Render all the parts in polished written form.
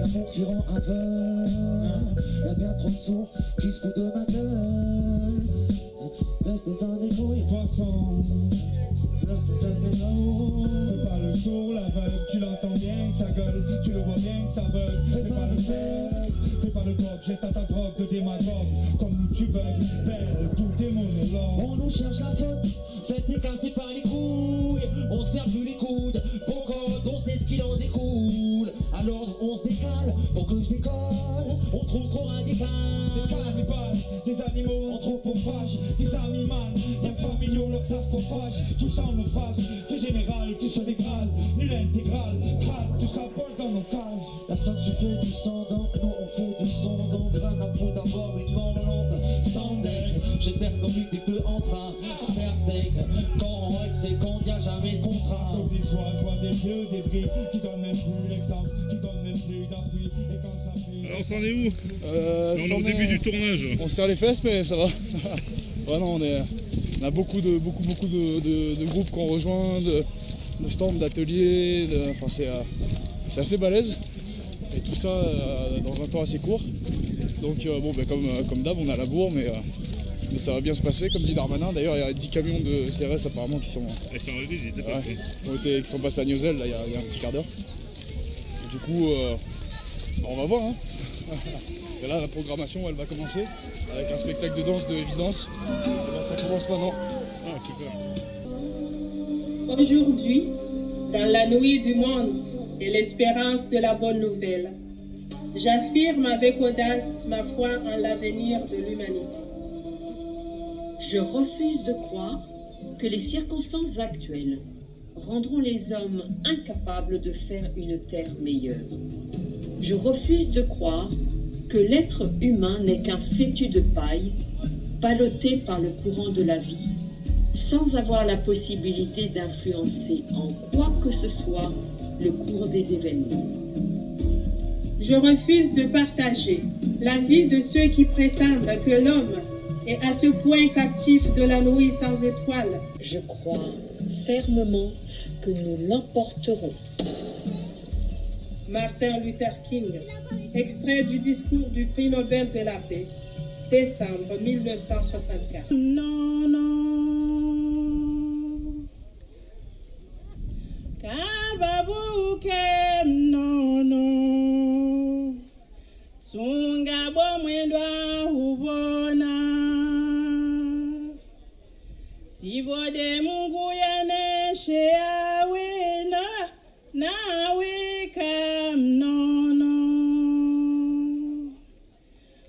l'amour qui rend aveugle. Y'a bien trop de sourds qui se foutent de ma gueule. Restez dans les couilles, poisson. Fais pas le sourd, l'aveugle, tu l'entends bien que ça gueule, tu le vois bien que ça bug. Fais pas le seul, fais pas le coq, jette à ta drogue de démagogue. Comme nous tu bugs, belle, tous tes monologues. On nous cherche la faute, faites et cassé par les couilles. On serre plus les coudes, vos codes, on sait ce qu'il en découle. Alors on se décale, faut que je décolle. On trouve trop radical. Des cannibales, des animaux anthropophages, des animaux, des familiaux, leurs arts sont fâches. Tout ça en naufrage, c'est général, tout se dégrade. Nul intégral, crade, tout ça vole dans nos cages. La somme se fait du sang, donc nous on fait du son. Donc grain à peau d'avoir une bande lente. Sans deck, j'espère qu'on lutte que en train. Certain, quand on règle c'est qu'on n'y a jamais de contrat. Sauf des joies, je vois des vieux débris qui donnent même plus l'exemple, qui donnent même plus d'appui. Et quand ça fait... Alors, c'en est où? On est au début du tournage. On serre les fesses, mais ça va. Ouais, non, on a beaucoup de groupes qu'on rejoint, de stands, d'ateliers. Enfin, c'est assez balèze. Et tout ça dans un temps assez court. Donc, bon, ben, comme d'hab, on a la bourre, mais ça va bien se passer, comme dit Darmanin. D'ailleurs, il y a 10 camions de CRS apparemment qui sont passés à Niozelle là, il y a un petit quart d'heure. Et du coup, on va voir. Hein. Et là, la programmation, elle va commencer avec un spectacle de danse de Évidence. Et là, ça commence maintenant. Ah, super. Aujourd'hui, dans la nuit du monde et l'espérance de la bonne nouvelle, j'affirme avec audace ma foi en l'avenir de l'humanité. Je refuse de croire que les circonstances actuelles rendront les hommes incapables de faire une terre meilleure. Je refuse de croire que l'être humain n'est qu'un fétu de paille, ballotté par le courant de la vie, sans avoir la possibilité d'influencer en quoi que ce soit le cours des événements. Je refuse de partager l'avis de ceux qui prétendent que l'homme est à ce point captif de la nuit sans étoiles. Je crois fermement que nous l'emporterons. Martin Luther King, extrait du discours du prix Nobel de la paix, décembre 1964. Non, non. Kababuke, non, non. Sunga bomwendwa ubona. Tibode mungu yaneshe awe nawe kam non non.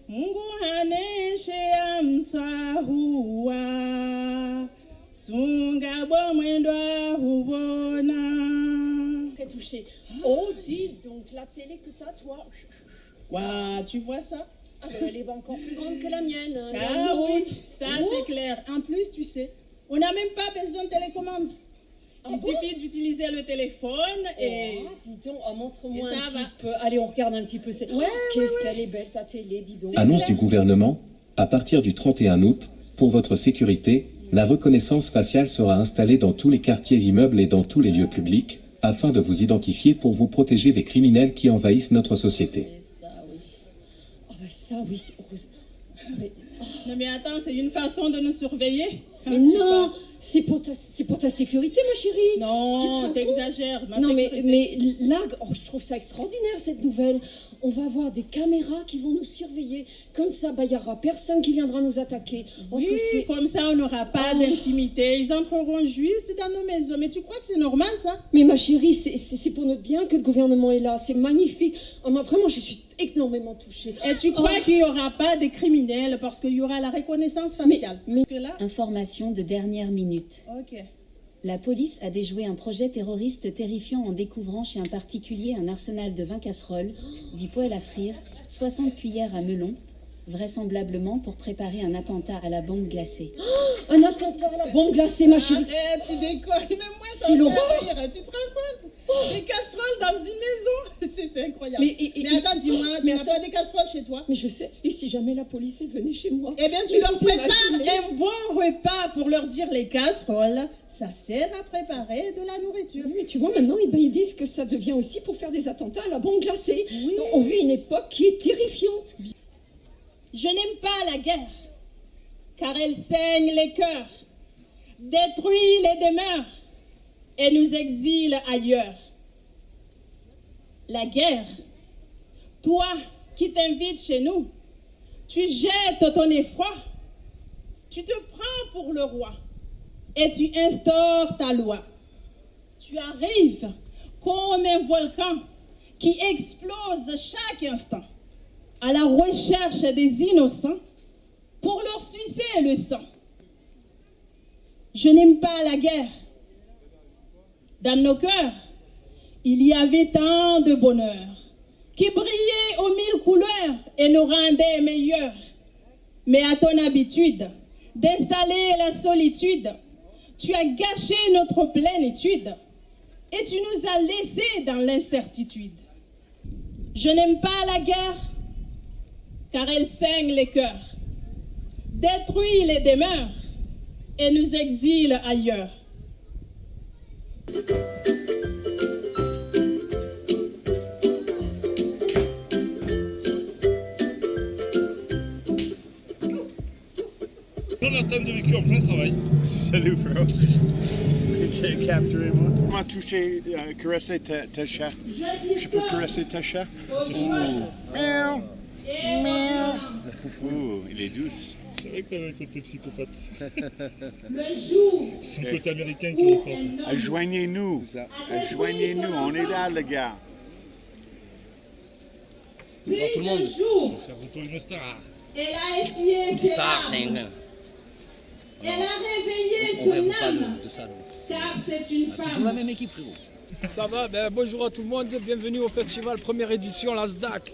Mungu haneshe amtahua. Sunga bomwendwa ubona. Très touché. Oh, dis donc, la télé que t'as, toi. Waouh, tu vois ça? Ah, ben, elle est encore plus grande que la mienne. Ah oui, ça c'est clair. En plus, tu sais, on n'a même pas besoin de télécommande. Il suffit d'utiliser le téléphone et... Oh, dis donc, montre-moi et un petit peu. Allez, on regarde un petit peu. Qu'est-ce qu'elle est belle, ta télé, dis donc. Annonce du gouvernement, à partir du 31 août, pour votre sécurité, la reconnaissance faciale sera installée dans tous les quartiers immeubles et dans tous les lieux publics, afin de vous identifier pour vous protéger des criminels qui envahissent notre société. Ça, oui. Mais... Non mais attends, c'est une façon de nous surveiller. Mais non, c'est pour ta sécurité, ma chérie. Non, t'exagères. Non, mais là, je trouve ça extraordinaire, cette nouvelle. On va avoir des caméras qui vont nous surveiller. Comme ça, il n'y aura personne qui viendra nous attaquer. Oui, comme ça, on n'aura pas d'intimité. Ils entreront juste dans nos maisons. Mais tu crois que c'est normal, ça? Mais ma chérie, c'est pour notre bien que le gouvernement est là. C'est magnifique. Vraiment, je suis énormément touchée. Et tu crois qu'il n'y aura pas de criminels parce qu'il y aura la reconnaissance faciale? Information de dernière minute. Ok. La police a déjoué un projet terroriste terrifiant en découvrant chez un particulier un arsenal de 20 casseroles, 10 poêles à frire, 60 cuillères à melon, vraisemblablement pour préparer un attentat à la bombe glacée. Un attentat à la bombe glacée, ma chérie. Tu déconnes, mais moi ça C'est me l'horreur. fait rire, tu te rends compte? Des casseroles dans une maison, c'est incroyable. Mais attends, dis-moi, tu n'as pas des casseroles chez toi? Mais je sais, et si jamais la police venait chez moi? Eh bien, tu leur prépares un bon repas pour leur dire les casseroles. Ça sert à préparer de la nourriture. Mais tu vois, maintenant, ils disent que ça devient aussi pour faire des attentats à la bombe glacée. Oui. On vit une époque qui est terrifiante. Je n'aime pas la guerre, car elle saigne les cœurs, détruit les demeures et nous exile ailleurs. La guerre, toi qui t'invites chez nous, tu jettes ton effroi, tu te prends pour le roi et tu instaures ta loi. Tu arrives comme un volcan qui explose chaque instant à la recherche des innocents pour leur sucer le sang. Je n'aime pas la guerre. Dans nos cœurs, il y avait tant de bonheur qui brillait aux mille couleurs et nous rendait meilleurs. Mais à ton habitude d'installer la solitude, tu as gâché notre plénitude et tu nous as laissés dans l'incertitude. Je n'aime pas la guerre, car elle saigne les cœurs, détruit les demeures et nous exile ailleurs. Jonathan de vécu en plein travail. Salut frère. J'ai capturé moi. Comment toucher, caresser ta chat? Je peux caresser ta chat? Miaou. Miaou. La foufou, il est douce. Je savais que t'avais un côté psychopathe. Le C'est son côté américain qui ressort. Joignez-nous. Joignez-nous, on est là les gars. Puis tout le monde. un jour, Faire retourner une star. elle a essuyé ses Star, c'est larmes. un... Elle a réveillé On son rêve pas âme, de ça. car c'est une Toujours la femme. même équipe, frérot. Ça va, bonjour à tout le monde, bienvenue au festival première édition, la SDAC.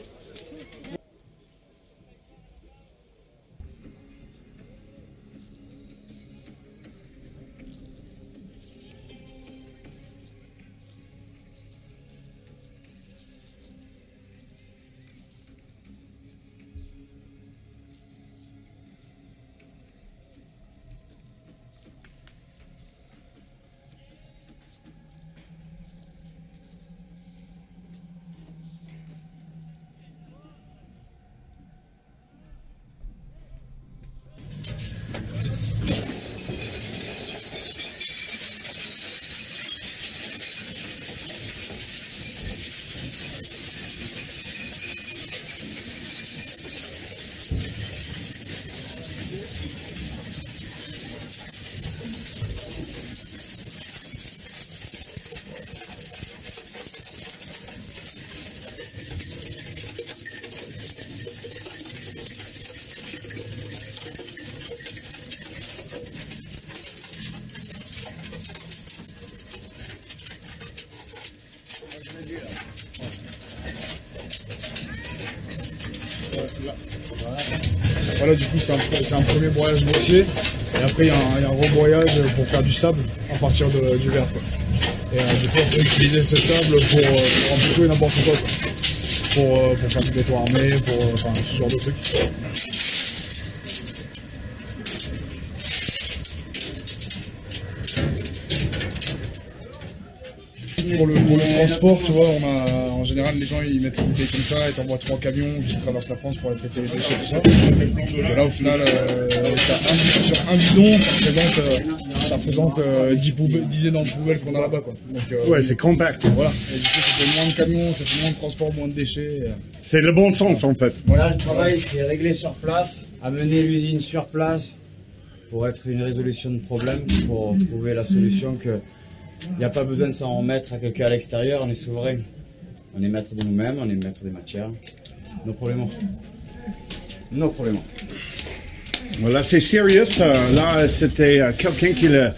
Voilà, du coup, c'est un premier broyage grossier. Et après, il y a un rebroyage pour faire du sable à partir du verre. Quoi. Et du coup, on peut utiliser ce sable pour un peu tout et n'importe quoi. Pour faire du béton armé, enfin, ce genre de trucs. Pour le transport, tu vois, en général, les gens ils mettent une bouteille comme ça et t'envoies 3 camions qui traversent la France pour aller traiter les déchets, tout ça. Et là, au final, sur un bidon, ça représente 10 énormes poubelles qu'on a là-bas, quoi. Donc, Ouais, c'est compact. Voilà. Et du coup, ça fait moins de camions, ça fait moins de transport, moins de déchets. C'est le bon sens, en fait. Voilà, le travail, c'est régler sur place, amener l'usine sur place pour être une résolution de problème, pour trouver la solution que il n'y a pas besoin de s'en remettre à quelqu'un à l'extérieur, on est souverain. On est maître de nous-mêmes, on est maître des matières. Nos problèmes. Nos problèmes. Voilà, c'est sérieux. Là, c'était quelqu'un qui l'a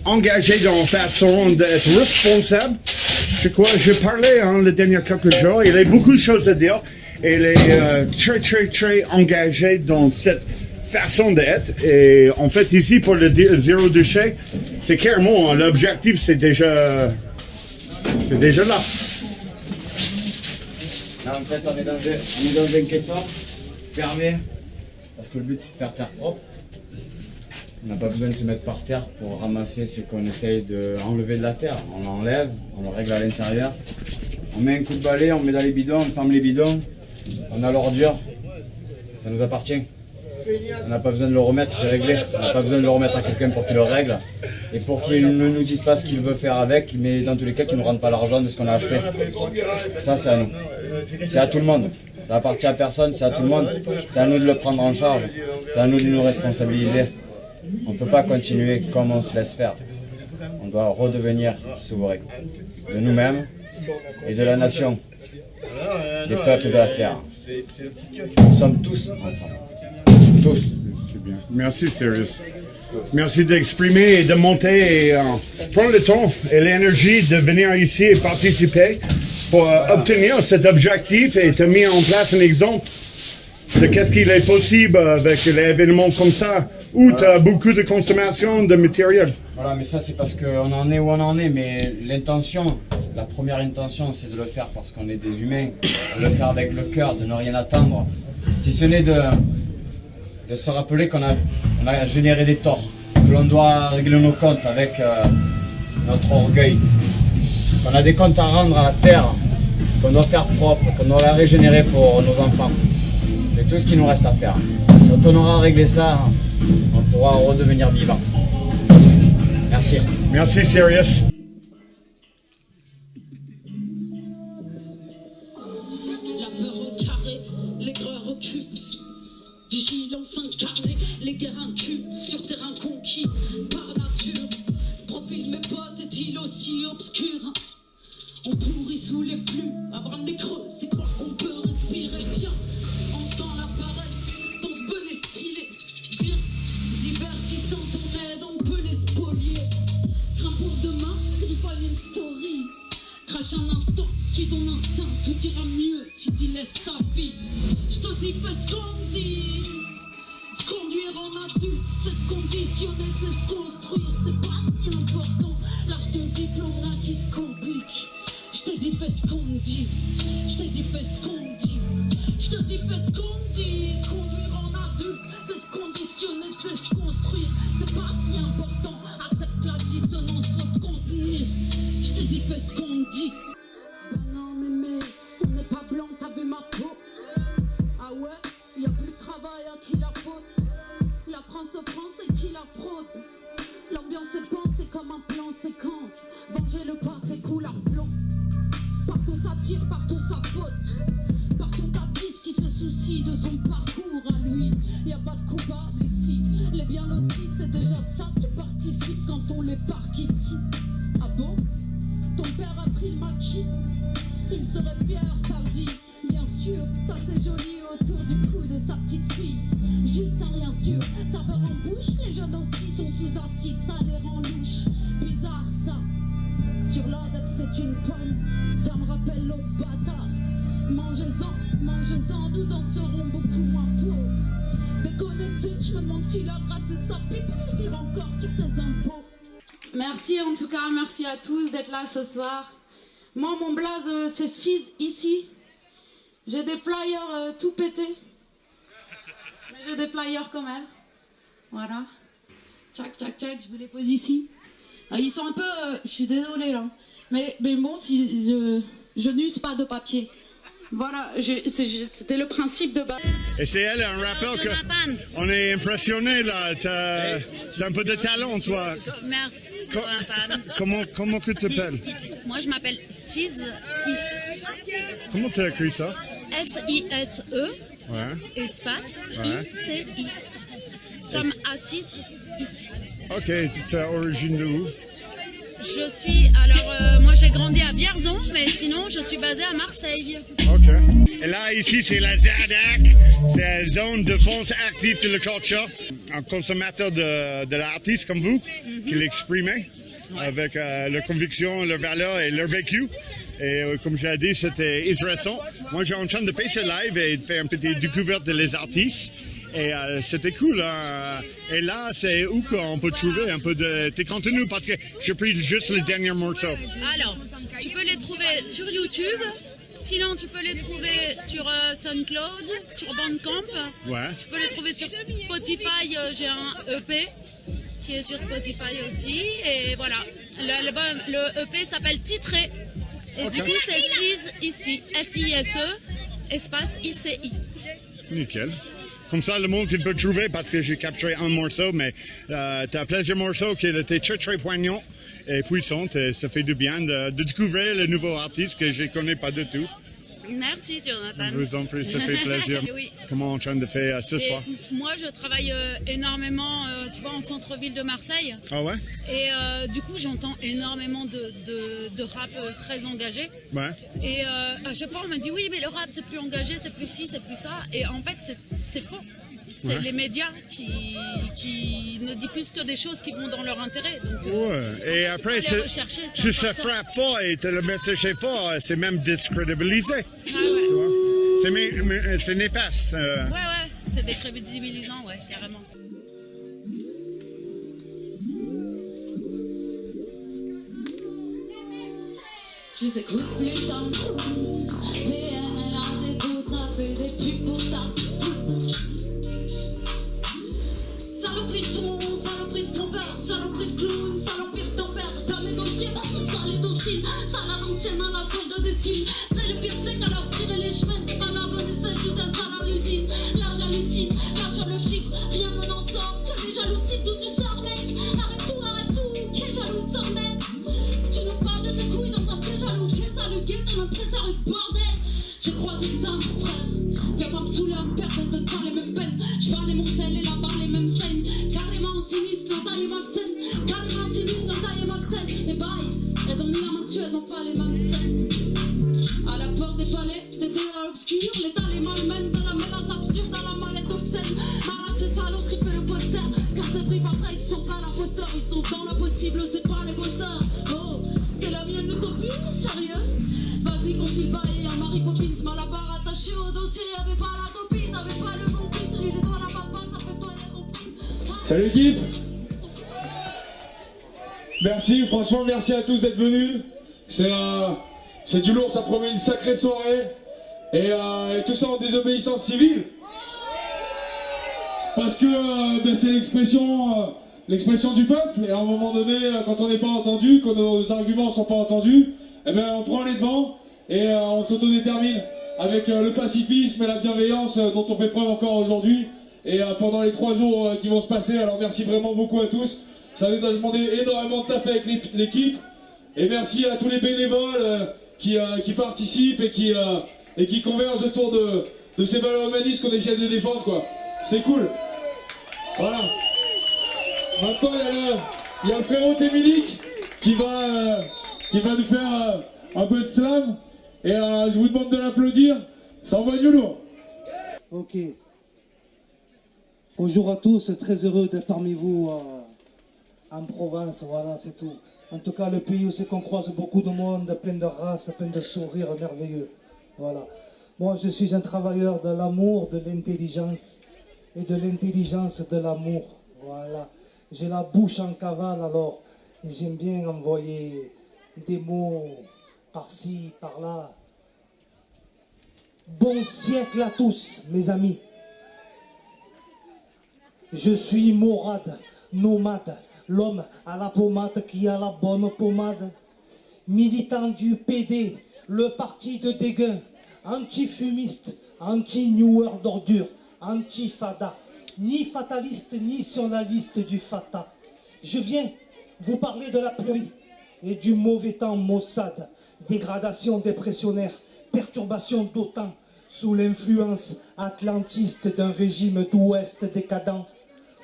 engagé dans façon d'être responsable. C'est quoi, je parlais les derniers quelques jours, il a beaucoup de choses à dire. Il est très, très, très engagé dans cette façon d'être. Et en fait, ici, pour le zéro déchet, c'est clairement, l'objectif, c'est déjà là. Là, en fait, on est dans un caisson fermé, parce que le but, c'est de faire terre propre. On n'a pas besoin de se mettre par terre pour ramasser ce qu'on essaye d'enlever de la terre. On l'enlève, on le règle à l'intérieur. On met un coup de balai, on met dans les bidons, on ferme les bidons. On a l'ordure, ça nous appartient. On n'a pas besoin de le remettre, c'est réglé. On n'a pas besoin de le remettre à quelqu'un pour qu'il le règle. Et pour qu'il ne nous dise pas ce qu'il veut faire avec, mais dans tous les cas qu'il ne nous rende pas l'argent de ce qu'on a acheté. Ça, c'est à nous. C'est à tout le monde. Ça appartient à personne, c'est à tout le monde. C'est à nous de le prendre en charge. C'est à nous de nous responsabiliser. On ne peut pas continuer comme on se laisse faire. On doit redevenir souverain. De nous-mêmes et de la nation. Des peuples de la terre. Nous sommes tous ensemble. Tous. C'est bien. Merci, Sirius. Merci d'exprimer et de monter et prendre le temps et l'énergie de venir ici et participer pour obtenir cet objectif et te mettre en place un exemple de qu'est-ce qu'il est possible avec les événements comme ça où tu as beaucoup de consommation de matériel. Voilà, mais ça c'est parce qu'on en est où on en est, mais l'intention, la première intention c'est de le faire parce qu'on est des humains, de le faire avec le cœur, de ne rien attendre, si ce n'est de se rappeler qu'on a généré des torts, que l'on doit régler nos comptes avec notre orgueil, qu'on a des comptes à rendre à la terre, qu'on doit faire propre, qu'on doit la régénérer pour nos enfants. C'est tout ce qu'il nous reste à faire. Quand on aura réglé ça, on pourra redevenir vivant. Merci. Merci, Sirius. La peur au carré, l'aigreur au cul. Vigile en fin de carnet, les guerres incubes sur terrain conquis par nature. Profil mes potes est-il aussi obscur? On pourrit sous les flux, avoir les creux, c'est croire qu'on peut respirer. Tiens, entends la paresse, ton sbeul est stylé. Dire, divertissant ton aide, on peut les spolier. Crains pour demain, une fois une story. Crache un instant, suis ton instinct, tout ira mieux si tu laisses ta vie. Je te dis, fais ce qu'on me dit. Se conduire en adulte, c'est se conditionner, c'est se construire. C'est pas si important, lâche ton diplôme, rien qui te complique. Je te dis, fais ce qu'on me dit. Je te dis, fais ce qu'on me dit. Je te dis, fais ce qu'on me dit. Se conduire en adulte, c'est se conditionner, c'est se construire. C'est pas si important, accepte la dissonance, faut te contenir. Je te dis, fais ce qu'on me dit. Ben non, mémé, on n'est pas blanc, t'as vu ma peau. Ah ouais, y'a plus de travail, à qui la faute? La France c'est qui la fraude? L'ambiance est pensée comme un plan séquence. Venger le passé coule à flot. Partout ça tire, partout ça faute. Partout ta piste qui se soucie de son parcours à lui. Y'a pas de coupable ici. Les bien lotis c'est déjà ça. Tu participes quand on les parque ici. Ah bon? Ton père a pris le maquis. Il serait fier, t'as dit. Bien sûr, ça c'est joli autour du cou de sa petite fille. Juste un rien sûr, saveur en bouche. Les jeunes aussi sont sous acide, ça les rend louches. Bizarre ça. Sur l'ordre c'est une pomme. Ça me rappelle l'autre bâtard. Mangez-en, nous en serons beaucoup moins pauvres. Déconnecté, je me demande si la grâce est sa pipe, s'il tire encore sur tes impôts. Merci en tout cas, merci à tous d'être là ce soir. Moi mon blaze c'est 6 ici. J'ai des flyers tout pétés. Mais j'ai des flyers quand même. Voilà. Tchac, tchac, tchac, je vous les pose ici. Ils sont un peu... je suis désolée là. Mais bon, si je n'use pas de papier. Voilà, c'était le principe de base. Et c'est elle, un rappeur que on est impressionné là. T'as un peu de talent, toi. Merci, Jonathan. Comment tu t'appelles? Moi, je m'appelle Sise. Comment tu as écrit ça? S-I-S-E. Ouais. Espace. Ouais. I-C-I. Comme assise ici. Ok, tu es origine de où? Je suis, moi j'ai grandi à Vierzon, mais sinon je suis basée à Marseille. Ok. Et là, ici, c'est la ZADAC, c'est la zone de défense active de la culture. Un consommateur de l'artiste comme vous, qui l'exprimait avec leur conviction, leur valeur et leur vécu. Et comme j'ai dit, c'était intéressant. Moi, j'ai en train de faire ce live et de faire une petite découverte des artistes. Et c'était cool. Hein. Et là, c'est où qu'on peut trouver un peu de tes contenus parce que j'ai pris juste les derniers morceaux. Alors, tu peux les trouver sur YouTube. Sinon, tu peux les trouver sur SoundCloud, sur Bandcamp. Ouais. Tu peux les trouver sur Spotify. J'ai un EP qui est sur Spotify aussi. Et voilà, le EP s'appelle Titré. Et du coup, c'est SISE ici. S-I-S-E, espace I-C-I. Nickel. Comme ça, le monde qu'il peut trouver, parce que j'ai capturé un morceau, mais tu as plusieurs morceaux qui étaient très poignants et puissants. Et ça fait du bien de découvrir le nouveau artiste que je ne connais pas du tout. Merci, Jonathan. Je vous en prie, ça fait plaisir. Oui. Comment on est en train de faire ce soir? Moi, je travaille énormément, tu vois, en centre-ville de Marseille. Ah ouais? Et du coup, j'entends énormément de rap très engagé. Ouais. Et à chaque fois, on me dit oui, mais le rap, c'est plus engagé, c'est plus ci, c'est plus ça. Et en fait, c'est faux. C'est les médias qui ne diffusent que des choses qui vont dans leur intérêt. Donc, ouais. Et après, si ça frappe fort et le message est fort, c'est même décrédibilisé. Ah ouais. C'est néfaste. Ouais, c'est décrédibilisant, ouais, carrément. Je les écoute plus en dessous. PNL, rendez-vous, ça fait des pubs pour ta. Saloperie de son, saloperie de trompeur, saloperie de clown, saloperie de ton père, t'as négocié, c'est ça les dociles, ça la l'ancienne à la tour de dessin. C'est le pire, c'est qu'à leur tirer les chemins, c'est pas la bonne, c'est tout à ça à l'usine. Là j'hallucine, là j'ai le chiffre, rien ne n'en sort, que les jalousies, d'où tu sors mec. Arrête tout, quel jaloux sort net. Tu nous parles de tes couilles dans un pied jaloux, qu'est-ce ça le guet, t'es notre trésor et bordel. J'ai croisé des âmes, mon frère, viens pas me saouler un père, parce que t'as les mêmes peines. J'parle les montelles et là-bas les mêmes scènes. Carrément sinistre, la taille est malsaine. Carrément sinistre, la taille est malsaine. Les bails, elles ont mis la main dessus, elles ont pas les mêmes scènes. À la porte des palais, des délais obscurs. L'état les malmène de la menace absurde à la mallette obscène. Malade, c'est ça, l'autre il fait le poster. Car tes briefs après, ils sont pas l'imposteur. Ils sont dans l'impossible, c'est pas les bosseurs. Oh, c'est la mienne l'utopie, sérieux. Vas-y, confie le bail à Marie Poppins. Malabar attaché au dossier, y'avait pas la copie, t'avais pas le bon prix. Celui des doigts à la papa, ça fait toi et ton prix. Salut l'équipe. Merci, franchement merci à tous d'être venus. C'est du lourd, ça promet une sacrée soirée. Et tout ça en désobéissance civile. Parce que c'est l'expression du peuple. Et à un moment donné, quand on n'est pas entendu, quand nos arguments ne sont pas entendus, eh ben, on prend les devants et on s'autodétermine avec le pacifisme et la bienveillance dont on fait preuve encore aujourd'hui. Et pendant les 3 jours qui vont se passer, alors merci vraiment beaucoup à tous. Ça nous a demandé énormément de taf avec l'équipe. Et merci à tous les bénévoles qui participent et qui convergent autour de ces valeurs humanistes qu'on essaie de défendre, quoi. C'est cool. Voilà. Maintenant, il y a le frérot Téminique qui va nous faire un peu de slam. Et je vous demande de l'applaudir. Ça envoie du lourd. Ok. Bonjour à tous, très heureux d'être parmi vous en Provence, voilà, c'est tout. En tout cas, le pays où c'est qu'on croise beaucoup de monde, plein de races, plein de sourires merveilleux. Voilà. Moi, je suis un travailleur de l'amour, de l'intelligence, et de l'intelligence de l'amour. Voilà. J'ai la bouche en cavale, alors j'aime bien envoyer des mots par-ci, par-là. Bon siècle à tous, mes amis. Je suis Morad, nomade, l'homme à la pommade qui a la bonne pommade. Militant du PD, le parti de dégain, anti-fumiste, anti-newer d'ordure, anti-fada, ni fataliste ni sur la liste du fata. Je viens vous parler de la pluie et du mauvais temps Mossad, dégradation dépressionnaire, perturbation d'OTAN, sous l'influence atlantiste d'un régime d'ouest décadent.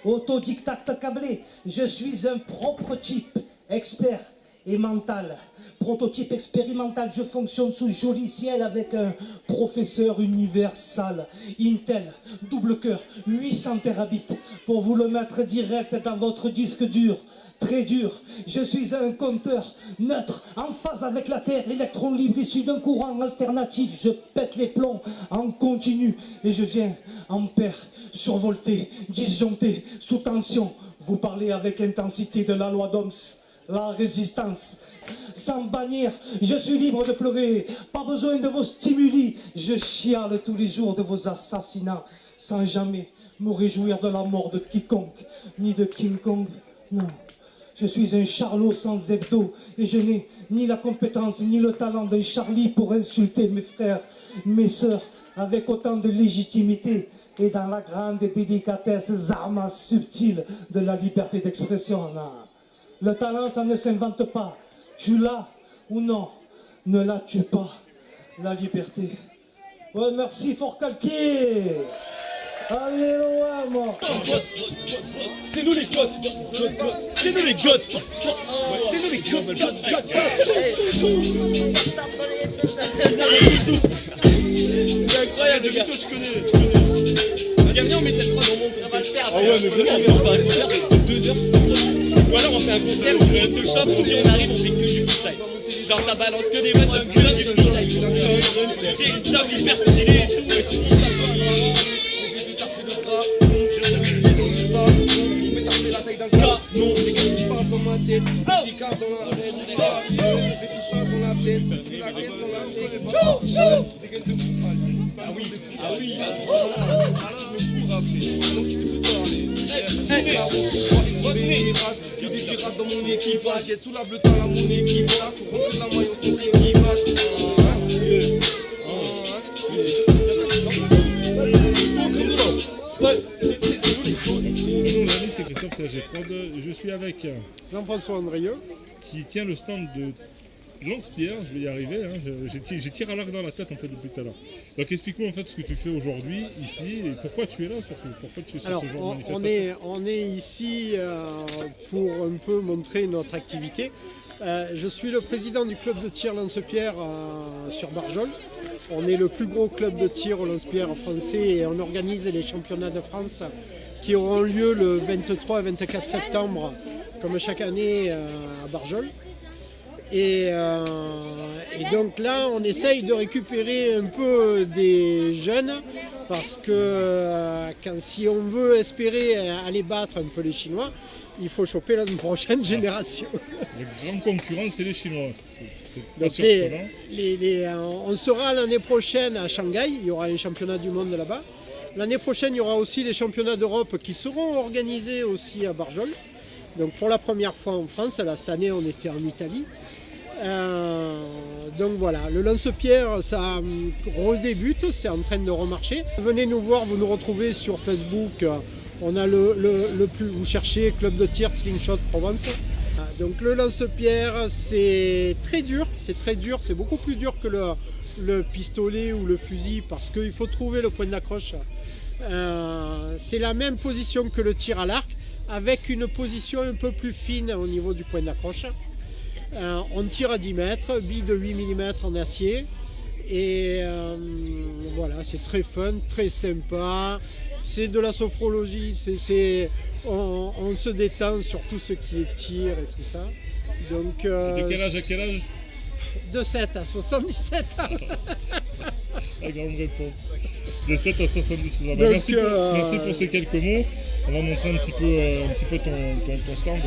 Autodidacte câblé, je suis un propre type, expert et mental. Prototype expérimental, je fonctionne sous joli ciel avec un professeur universal. Intel, double cœur, 800 terabits pour vous le mettre direct dans votre disque dur. Très dur, je suis un compteur neutre, en phase avec la Terre, électron libre issu d'un courant alternatif. Je pète les plombs en continu et je viens en paire, survolté, disjoncté, sous tension. Vous parlez avec intensité de la loi d'Ohms, la résistance. Sans bannière, je suis libre de pleurer, pas besoin de vos stimuli. Je chiale tous les jours de vos assassinats, sans jamais me réjouir de la mort de quiconque, ni de King Kong, non. Je suis un charlot sans hebdo et je n'ai ni la compétence ni le talent d'un Charlie pour insulter mes frères, mes sœurs avec autant de légitimité et dans la grande délicatesse armes subtile de la liberté d'expression. Non. Le talent, ça ne s'invente pas. Tu l'as ou non, ne la tue pas. La liberté. Ouais, merci, fort calqué. Alléluia, moi. C'est nous les goths. C'est nous les goths. C'est nous les goths. C'est incroyable, de gâteau, tu connais. Viens, on met cette phrase dans mon ça va le faire. Ah ouais, mais vraiment, on va le faire 2 heures. Ou alors on fait un concert où on se chauffe, on dit on arrive, on fait que du freestyle. Genre ça balance que des votes, un club du freestyle. C'est une table hyper stylée et tout, et tout le monde s'assoit. Non, les gars qui parlent dans ma tête, qui cardent dans la tête, les qui changent dans la tête, la gueule dans la tête, les gueules de fou. Ah oui, ah oui, alors je me cours après, donc je te des pirates dans mon équipage, j'ai sous la bleu dans mon équipage, on fait la maillot contre l'équipage. Bonjour les amis, c'est Christophe, c'est AG Prod. Je suis avec Jean-François Andrieux qui tient le stand de Lance-Pierre, je vais y arriver, hein. J'ai tiré à l'arc dans la tête en fait depuis tout à l'heure. Donc explique-nous en fait ce que tu fais aujourd'hui ici et pourquoi tu es là surtout, pourquoi tu es sur ce genre de manifestation. On est ici pour un peu montrer notre activité. Je suis le président du club de tir Lance-Pierre sur Barjol. On est le plus gros club de tir au Lance-Pierre français et on organise les championnats de France qui auront lieu le 23 et 24 septembre, comme chaque année à Barjol. Et donc là, on essaye de récupérer un peu des jeunes parce que si on veut espérer aller battre un peu les Chinois, il faut choper la prochaine génération. Le grand concurrent, c'est les Chinois. C'est pas donc surprenant. on sera l'année prochaine à Shanghai, il y aura un championnat du monde là-bas. L'année prochaine, il y aura aussi les championnats d'Europe qui seront organisés aussi à Barjol. Donc pour la première fois en France, là, cette année on était en Italie. Donc voilà, le lance-pierre ça redébute, c'est en train de remarcher. Venez nous voir, vous nous retrouvez sur Facebook. On a le plus, vous cherchez Club de tir Slingshot Provence. Donc le lance-pierre c'est très dur, c'est beaucoup plus dur que le pistolet ou le fusil parce qu'il faut trouver le point d'accroche. C'est la même position que le tir à l'arc avec une position un peu plus fine au niveau du point d'accroche. On tire à 10 mètres, bille de 8 mm en acier et voilà, c'est très fun, très sympa. C'est de la sophrologie, on se détend sur tout ce qui est tir et tout ça. Donc, de quel âge à quel âge? De 7 à 77 ans. La grande réponse. De 7 à 77 ans. Donc, merci pour ces quelques mots. On va montrer un petit peu ton stand.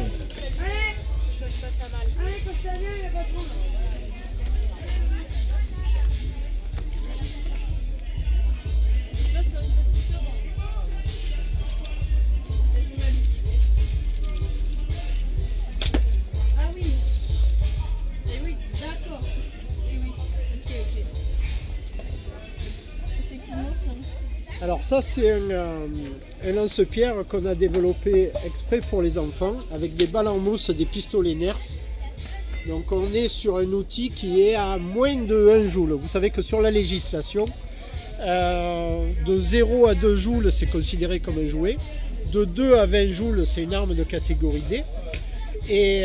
Allez, chose pas ça mal. Allez, Constantin, il y a pas trop. Alors ça c'est un lance-pierre qu'on a développé exprès pour les enfants avec des balles en mousse, des pistolets Nerf. Donc on est sur un outil qui est à moins de 1 joule. Vous savez que sur la législation, de 0 à 2 joules c'est considéré comme un jouet. De 2 à 20 joules c'est une arme de catégorie D. Et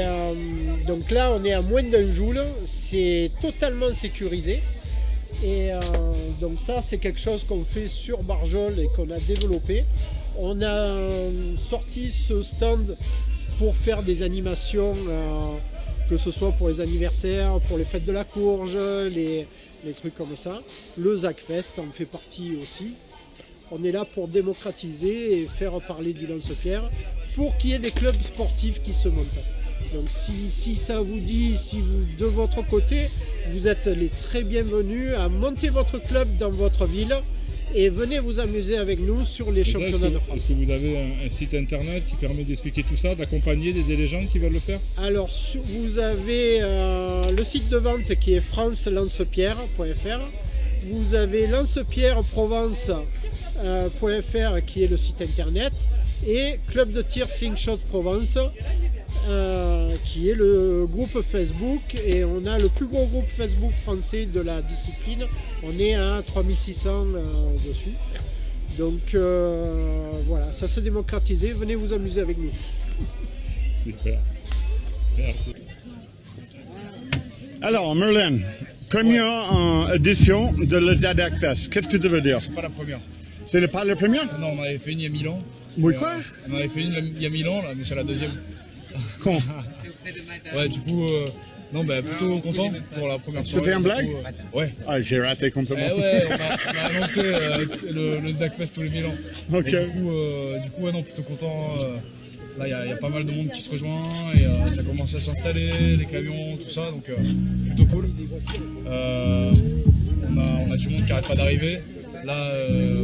donc là, on est à moins d'1 joule, c'est totalement sécurisé. Et donc ça, c'est quelque chose qu'on fait sur Barjol et qu'on a développé. On a sorti ce stand pour faire des animations, que ce soit pour les anniversaires, pour les fêtes de la courge, les trucs comme ça. Le ZACFest en fait partie aussi. On est là pour démocratiser et faire parler du lance-pierre pour qu'il y ait des clubs sportifs qui se montent. Donc si ça vous dit, si vous de votre côté, vous êtes les très bienvenus à monter votre club dans votre ville et venez vous amuser avec nous sur les championnats de France. Est-ce que vous avez un site internet qui permet d'expliquer tout ça, d'accompagner, d'aider les gens qui veulent le faire? Alors vous avez le site de vente qui est francelancepierre.fr. Vous avez lancepierreprovence.fr qui est le site internet et Club de tir Slingshot Provence qui est le groupe Facebook, et on a le plus gros groupe Facebook français de la discipline. On est à 3600 dessus. Donc voilà, ça s'est démocratisé, venez vous amuser avec nous. Super, merci. Alors Merlin, première édition de le ZACFest, qu'est-ce que tu veux dire? C'est pas la première. C'est pas la première? Non, on avait fait une il y a 1000 ans. Oui, quoi? On avait fait une il y a 1000 ans, là, mais c'est la deuxième. Con. Ouais, du coup, non, bah, plutôt content pour la première soirée. C'était un blague? Ouais. Ah, j'ai raté complètement. Ouais, on a annoncé le ZACFest tous les 1000 ans. Ok. Et du coup, ouais, non, plutôt content. Là, il y a pas mal de monde qui se rejoint et ça commence à s'installer, les camions, tout ça, donc plutôt cool. On a du monde qui n'arrête pas d'arriver. Là,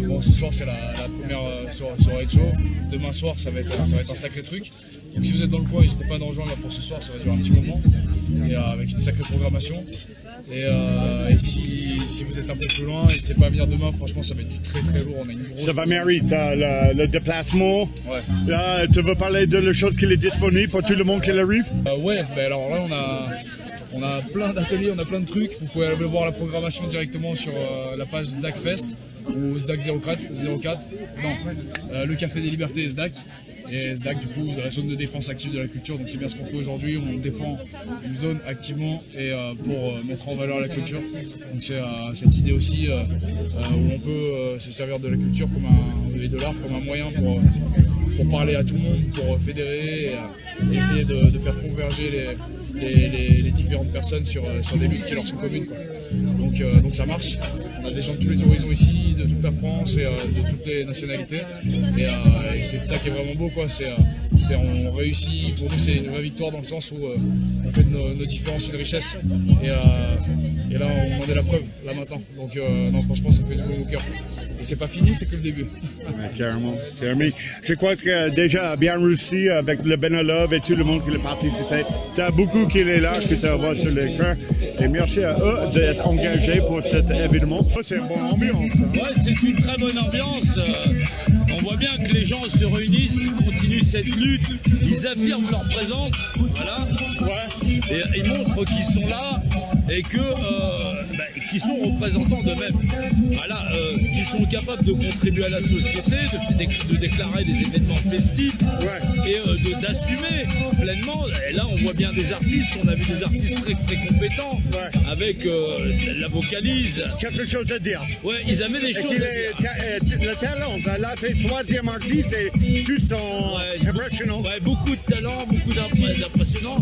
bon, ce soir c'est la première soirée de show. Demain soir ça va être un sacré truc. Donc si vous êtes dans le coin, n'hésitez pas à nous rejoindre là pour ce soir, ça va durer un petit moment. Et avec une sacrée programmation. Et si vous êtes un peu plus loin, n'hésitez pas à venir demain, franchement ça va être du très très lourd. On a une grosse. Ça va mériter le déplacement. Ouais. Là, tu veux parler de la chose qui est disponible pour tout le monde qui arrive? Ouais, ben alors là on a plein d'ateliers, on a plein de trucs. Vous pouvez aller voir la programmation directement sur la page ZACFest ou ZAC04. Non, le Café des Libertés et ZAC. Et ZAC, du coup, la zone de défense active de la culture. Donc c'est bien ce qu'on fait aujourd'hui. On défend une zone activement et pour mettre en valeur la culture. Donc c'est cette idée aussi où on peut se servir de la culture et de l'art comme un moyen pour parler à tout le monde, pour fédérer et essayer de faire converger les différentes personnes sur des buts qui leur sont communes, quoi. Donc ça marche. On a des gens de tous les horizons ici, de toute la France et de toutes les nationalités. Et c'est ça qui est vraiment beau, quoi. On réussit, pour nous c'est une vraie victoire dans le sens où on fait de nos différences une richesse. Et là on en est la preuve, là maintenant. Donc non, franchement ça fait du bon au cœur. Et c'est pas fini, c'est que le début. Ouais, carrément. Je crois que déjà bien réussi avec le Benelove et tout le monde qui a participé. Tu as beaucoup qui est là, que tu as sur l'écran. Et merci à eux d'être engagés pour cet événement. C'est une bonne ambiance. Hein. Ouais, c'est une très bonne ambiance. On voit bien que les gens se réunissent, continuent cette lutte. Ils affirment leur présence. Voilà. Ouais. Et ils montrent qu'ils sont là et qu'ils sont représentants d'eux-mêmes. Voilà, qu'ils sont capables de contribuer à la société, de déclarer des événements festifs, ouais, et d'assumer pleinement. Et là, on voit bien des artistes, on a vu des artistes très très compétents, ouais, avec la vocalise. Quelque chose à dire. Ouais, ils avaient des choses à dire. Le talent, là c'est le troisième artiste et tous sont impressionnants. Ouais, beaucoup de talent, beaucoup d'impressionnants.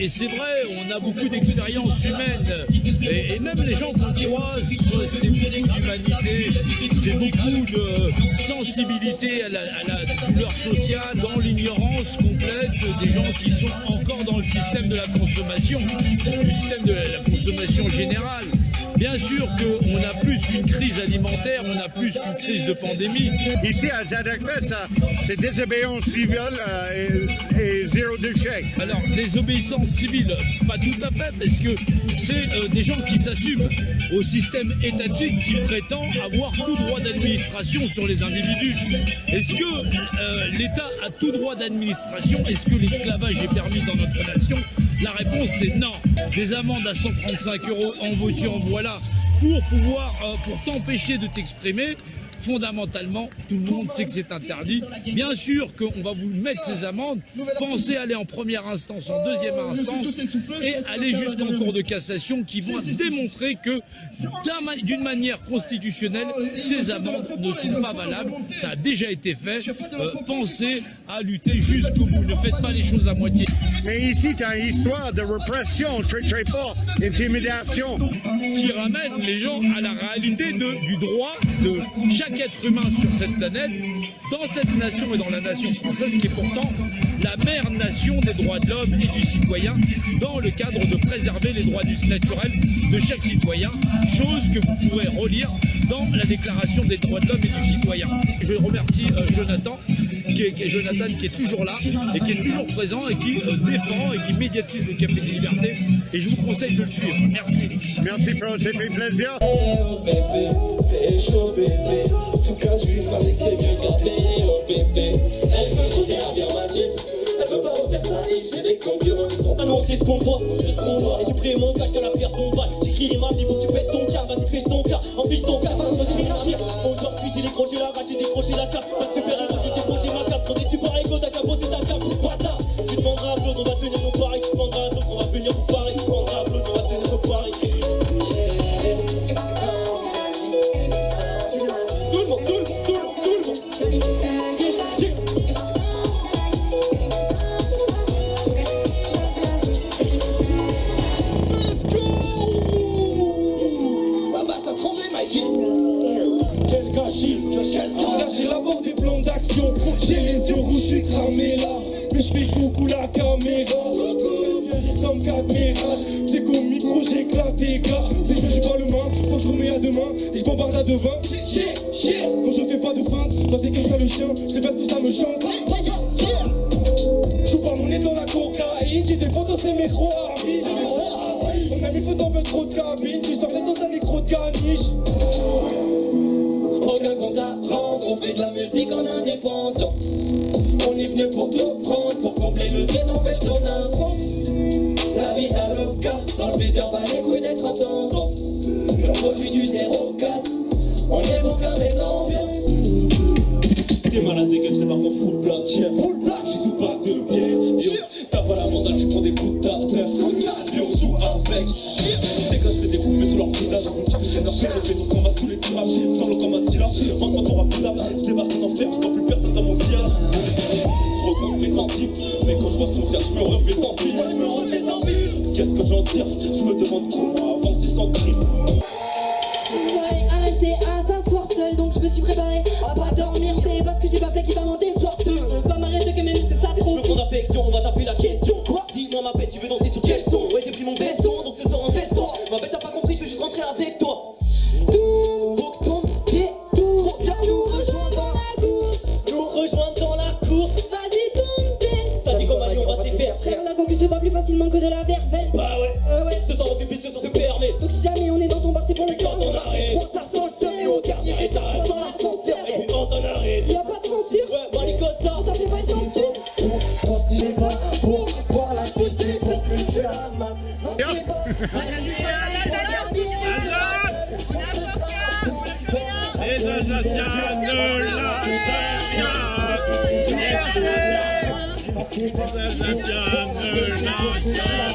Et c'est vrai, on a beaucoup d'expérience humaine. Et même les gens qu'on dit, c'est beaucoup d'humanité, c'est beaucoup de sensibilité à la douleur sociale, dans l'ignorance complète des gens qui sont encore dans le système de la consommation, le système de la consommation générale. Bien sûr qu'on a plus qu'une crise alimentaire, on a plus qu'une crise de pandémie. Ici à ZACFest, c'est désobéissance civile et zéro déchet. Alors, désobéissance civile, pas tout à fait, parce que c'est des gens qui s'assument au système étatique qui prétend avoir tout droit d'administration sur les individus. Est-ce que l'État a tout droit d'administration? Est-ce que l'esclavage est permis dans notre nation? La réponse c'est non. Des amendes à 135 € en voiture, en voilà, pour t'empêcher de t'exprimer. fondamentalement, tout le monde sait que c'est interdit. Bien sûr qu'on va vous mettre ces amendes. Pensez aller en première instance, en deuxième instance et aller jusqu'en cour de cassation qui vont démontrer que d'une manière constitutionnelle, ces amendes ne sont pas valables. Ça a déjà été fait. Pensez à lutter jusqu'au bout. Ne faites pas les choses à moitié. Mais ici, tu as une histoire de répression très très forte, intimidation. Qui ramène les gens à la réalité du droit de chaque être humain sur cette planète, dans cette nation et dans la nation française, qui est pourtant la mère nation des droits de l'homme et du citoyen, dans le cadre de préserver les droits naturels de chaque citoyen, chose que vous pourrez relire dans la déclaration des droits de l'homme et du citoyen. Je remercie Jonathan qui est toujours là et qui est toujours présent et qui défend et qui médiatise le Café des Libertés, et je vous conseille de le suivre. Merci. Merci Flo, ça fait plaisir. Oh bébé, c'est chaud bébé, sous cache lui avec ses vieux cafés. Oh bébé, elle veut tout bien matif, elle veut pas refaire ça et j'ai des concurrents qui sont... Ah non, c'est ce qu'on voit, c'est ce qu'on voit. Et j'ai pris mon cas, je te la pierre ton balle. J'écris ma vie pour que tu pètes ton cas. Vas-y fais ton cas, enfile ton cas, ça va finir à dire. Aujourd'hui j'ai décroché la rage, j'ai décroché la cape. Pas de super héros, j'ai décroché ma cape. Prends des super égaux, t'as qu'à poser ta cape. Bâtard, tu demanderas à Blose, on va tenir nos paris. Tu demanderas à d'autres, on va venir vous parer. Tu demanderas à Blose, on va tenir nos paris. J'ai l'abord des plans d'action. J'ai les yeux rouges, je suis cramé là. Mais je fais coucou la caméra. Comme caméra. C'est qu'au micro j'éclate des gars. Mais je joue pas le main, quand je remets à demain. Et je bombarde à devin. Quand je fais pas de feinte, quand c'est comme ça le chien, je les baisse pour ça me chante. Je pas mon nez dans la cocaïne. J'ai des potos, c'est mes rois. On a mis feu dans le trop de cabine. Tu sors dans un micro de caniche. Aucun compte à rendre, on fait de la musique en indépendant. On est venu pour tout prendre, pour combler le vide, on fait ton info. La vie d'Aloca, dans le viseur, pas les couilles d'être en tendance. Le produit du 04, on évoque avec l'ambiance. T'es malade, dégage, j'débarque en full black, yeah. Full black, j'y sous pas de bière. Yo, t'as pas la mandale, tu prends des coups de taser. Et on joue avec. Dégage, je fais découper tout leur visage. J'ai le vaisseau sans masque, tous les images. Semble comme un dealer. En soi, t'auras plus d'âme. J'débarque en enfer, j'vois plus personne dans mon sillage. Je recompte mes centimes, mais quand je vois son tir, je me refais sans fil. Qu'est-ce que j'en tire? Je me demande comment avancer sans crime. Arrêtez à s'asseoir seul, donc je me suis préparé à pas dormir. C'est parce que j'ai pas fait qui va monter soir seul. Je veux pas m'arrêter que même que ça trop. Tu veux prendre affection, on va taper la question. Quoi? Dis-moi ma bête, tu veux danser sur quel son? Ouais, j'ai pris mon veston, donc ce soir un feston. Ma bête, t'as pas compris, je veux juste rentrer avec toi. Faut que ton pied tourne. Viens nous rejoindre dans la course. Nous rejoindre dans la course. Vas-y, tombe. Ça dit comme Ali, on va se faire, frère. La concu c'est pas plus facilement que de la verveine. Bah ouais, ouais. Ce soir on fait plus que ça se permet. Donc si jamais on est dans ton bar, c'est pour le quand on arrête. On s'ascenseur et au dernier étage. Dans l'ascenseur et dans un arrêt. Y'a pas de censure. Ouais, Malicosta. T'en fais pas de censure. Transigez pas pour boire la PC, pour que tu as ma. Les Alsaciens ne lâchent rien. Les Alsaciens ne lâchent rien.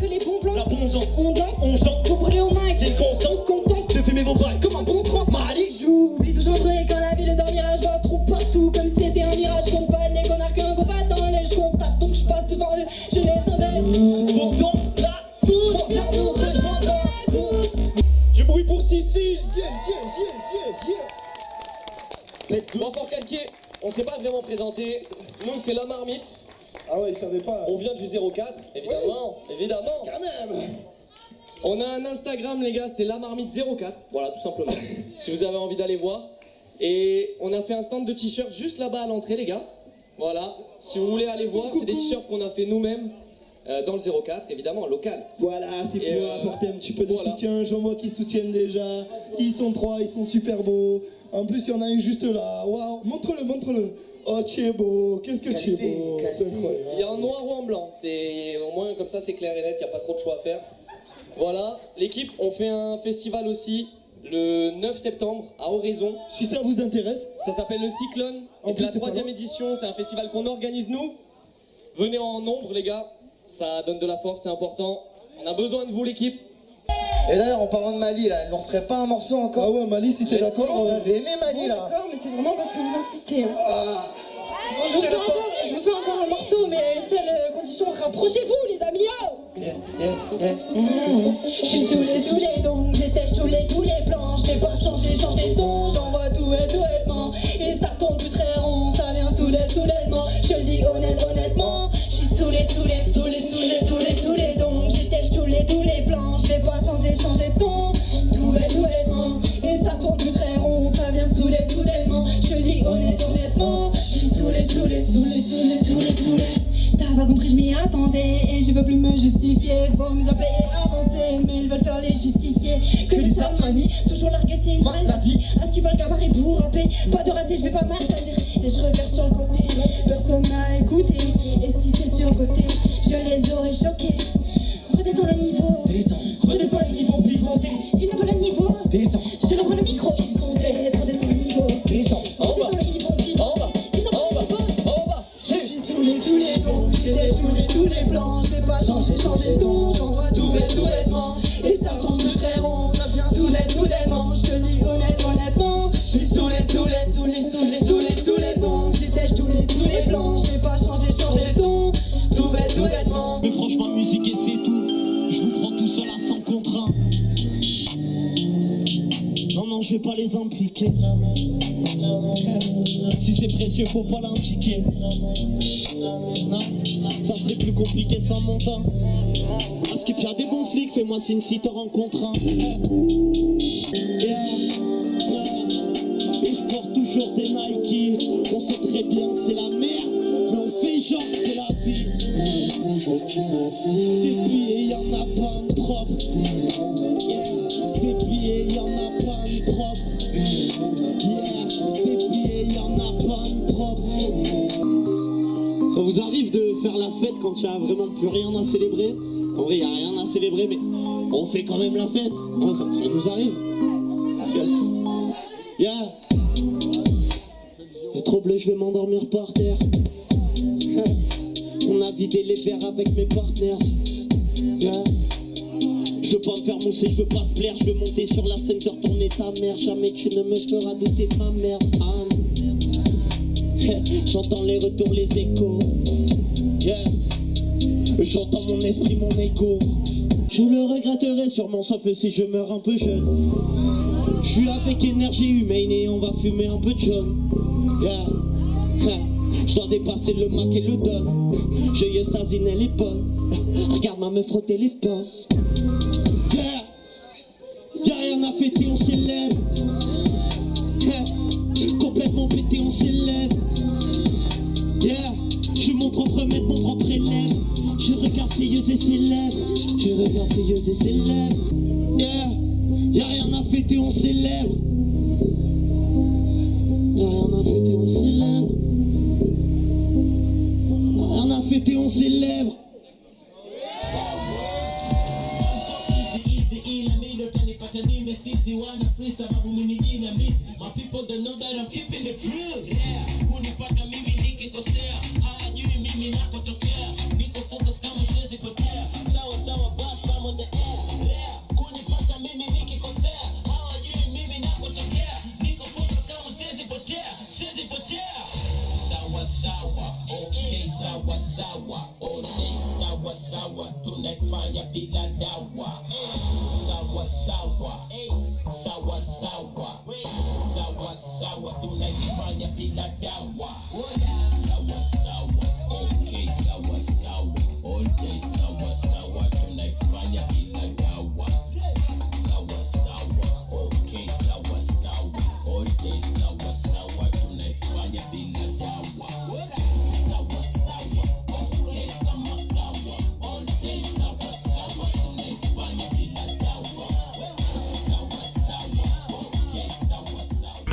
Que les bons plans. L'abondance, on danse, on chante, couvrez au mic. C'est une constance, contente de fumer vos balles comme un bon 30 Mali. J'oublie toujours vrai quand la ville dormira. Je vois trop partout comme si c'était un mirage. Compte pas les connards qu'un combattant. Là je constate donc je passe devant eux. Je les endeuille. Faut dans la foule, viens nous rejoindre dans la course. Je bruit pour Sissi. Bonsoir Calquier, on s'est pas vraiment présenté. Nous c'est la marmite. Ah ouais, il savait pas. On vient du 04, évidemment, évidemment. Quand même. On a un Instagram les gars, c'est la marmite 04. Voilà, tout simplement. Si vous avez envie d'aller voir. Et on a fait un stand de t-shirts juste là-bas à l'entrée les gars. Voilà, si vous voulez aller voir, c'est des t-shirts qu'on a fait nous-mêmes. Dans le 04, évidemment, local. Voilà, c'est pour apporter un petit peu de soutien. J'en vois qui soutiennent déjà. Ils sont 3, ils sont super beaux. En plus, il y en a un juste là. Waouh, montre-le. Oh, tu es beau. Qu'est-ce que tu es beau. C'est incroyable. Il y a en noir ou en blanc. C'est au moins comme ça, c'est clair et net. Il n'y a pas trop de choix à faire. Voilà, l'équipe, on fait un festival aussi le 9 septembre à Oraison. Si ça vous intéresse. Ça s'appelle le Cyclone. Et c'est la 3e édition. C'est un festival qu'on organise nous. Venez en nombre les gars. Ça donne de la force, c'est important. On a besoin de vous l'équipe. Et d'ailleurs, en parlant de Mali, là, elle n'en ferait pas un morceau encore? Ah ouais, Mali, si t'es d'accord, on avait aimé Mali, là. D'accord, mais c'est vraiment parce que vous insistez. Hein. Ah. Bon, je vous fais encore un morceau, mais à une seule condition, rapprochez-vous, les amis. Je suis saoulé, donc j'étèche tous les plans. Je n'ai pas changé de ton, j'envoie tout bêtement. Et ça tourne plus très rond, ça vient soudainement. Je le dis honnêtement, je suis saoulé, donc j'étèche tous les plans. Je vais pas changer de ton, tout bêtement. Et ça tourne plus très rond, ça vient soudainement. Je le dis honnêtement, je suis saoulé. T'as pas compris, je m'y attendais. Et je veux plus me justifier. Faut me appeler et avancer, mais ils veulent faire les justiciers. Que des salmanies, toujours larguer c'est une maladie. À ce qu'ils veulent gabarer pour rapper. Pas de raté, je vais pas m'assagir. Et je regarde sur le côté, personne n'a écouté. Et si c'est sur le côté, je les aurais choqués. Redescends le niveau, redescends le niveau, pivoter. Ils n'ont pas le niveau, descends. Je reprends le micro, ils sont dead. Redescends le niveau, descends. Redescends le niveau, pivoter. Ils n'ont pas le niveau, je suis saoulé, donc j'étèche tous les plans. Je vais pas changer de ton, j'envoie tout bêtement. Et ça tombe de très rond, ça vient soudainement. Je te dis honnêtement, je suis saoulé, donc j'étèche tous les plans. Je vais pas changer de ton, tout bêtement. Mais branche ma musique et c'est tout. Je vous prends tout seul à 100 contre 1. Non, je vais pas les impliquer. Si c'est précieux, faut pas l'indiquer. Non, ça serait plus compliqué sans mon temps. Parce que tu as des bons flics, fais-moi signe si t'en rencontres un. Et je porte toujours des Nike. On sait très bien que c'est la merde, mais on fait genre que c'est la vie. Des billets, y'en a pas de propre. Des billets, y'en a pas de propre. Des billets, y'en a pas de propre. Ça vous arrive de faire la fête quand il n'y a vraiment plus rien à célébrer? En vrai, il n'y a rien à célébrer, mais on fait quand même la fête. Ouais, ça nous arrive. Yeah. Le trop bleu, je vais m'endormir par terre. On a vidé les verres avec mes partenaires. Yeah. Je veux pas me faire mousser, je veux pas te plaire. Je veux monter sur la scène, te retourner ta mère. Jamais tu ne me feras douter de ma mère. J'entends les retours, les échos. Yeah. J'entends mon esprit, mon écho. Je le regretterai sûrement, sauf si je meurs un peu jeune. Je suis avec énergie humaine et on va fumer un peu de jaune. Yeah. Je dois dépasser le Mac et le Don. Je Yostazine, elle est bonne. Regarde-moi me frotter les pinces. Yeah. Y'a rien à fêter, on s'élève. Yeah. Complètement pété, on s'élève. Yeah. Je suis mon propre maître, mon propre élève. Je regarde ses yeux et ses lèvres. Je regarde ses yeux et ses lèvres. Yeah. Y'a rien à fêter, on célèbre. Y'a rien à fêter, on célèbre. Y'a rien à fêter, on célèbre. My people they know that I'm keeping the truth. Yeah, kunipata mimi nikikosea, hawajui mimi nakotokea. Niko focus kama siwezi potea. Sawa sawa boss, I'm on the air. Yeah, kunipata mimi nikikosea, hawajui mimi nakotokea. Niko focus kama siwezi potea, siwezi potea. Sawa sawa, okay, sawa sawa, okay, sawa sawa, tunaifanya bila dawa. Sawa sawa, sawa sawa, sawa sawa, tunaifanya bila dawa. Sawa sawa, okay, sawa sawa, all day sawa sawa, tunaifanya bila dawa. Sawa sawa, okay, sawa sawa, all day sawa sawa, tunaifanya bila dawa. Sawa sawa, okay, kama dawa, all day sawa sawa, tunaifanya bila dawa. Sawa sawa, okay, sawa sawa.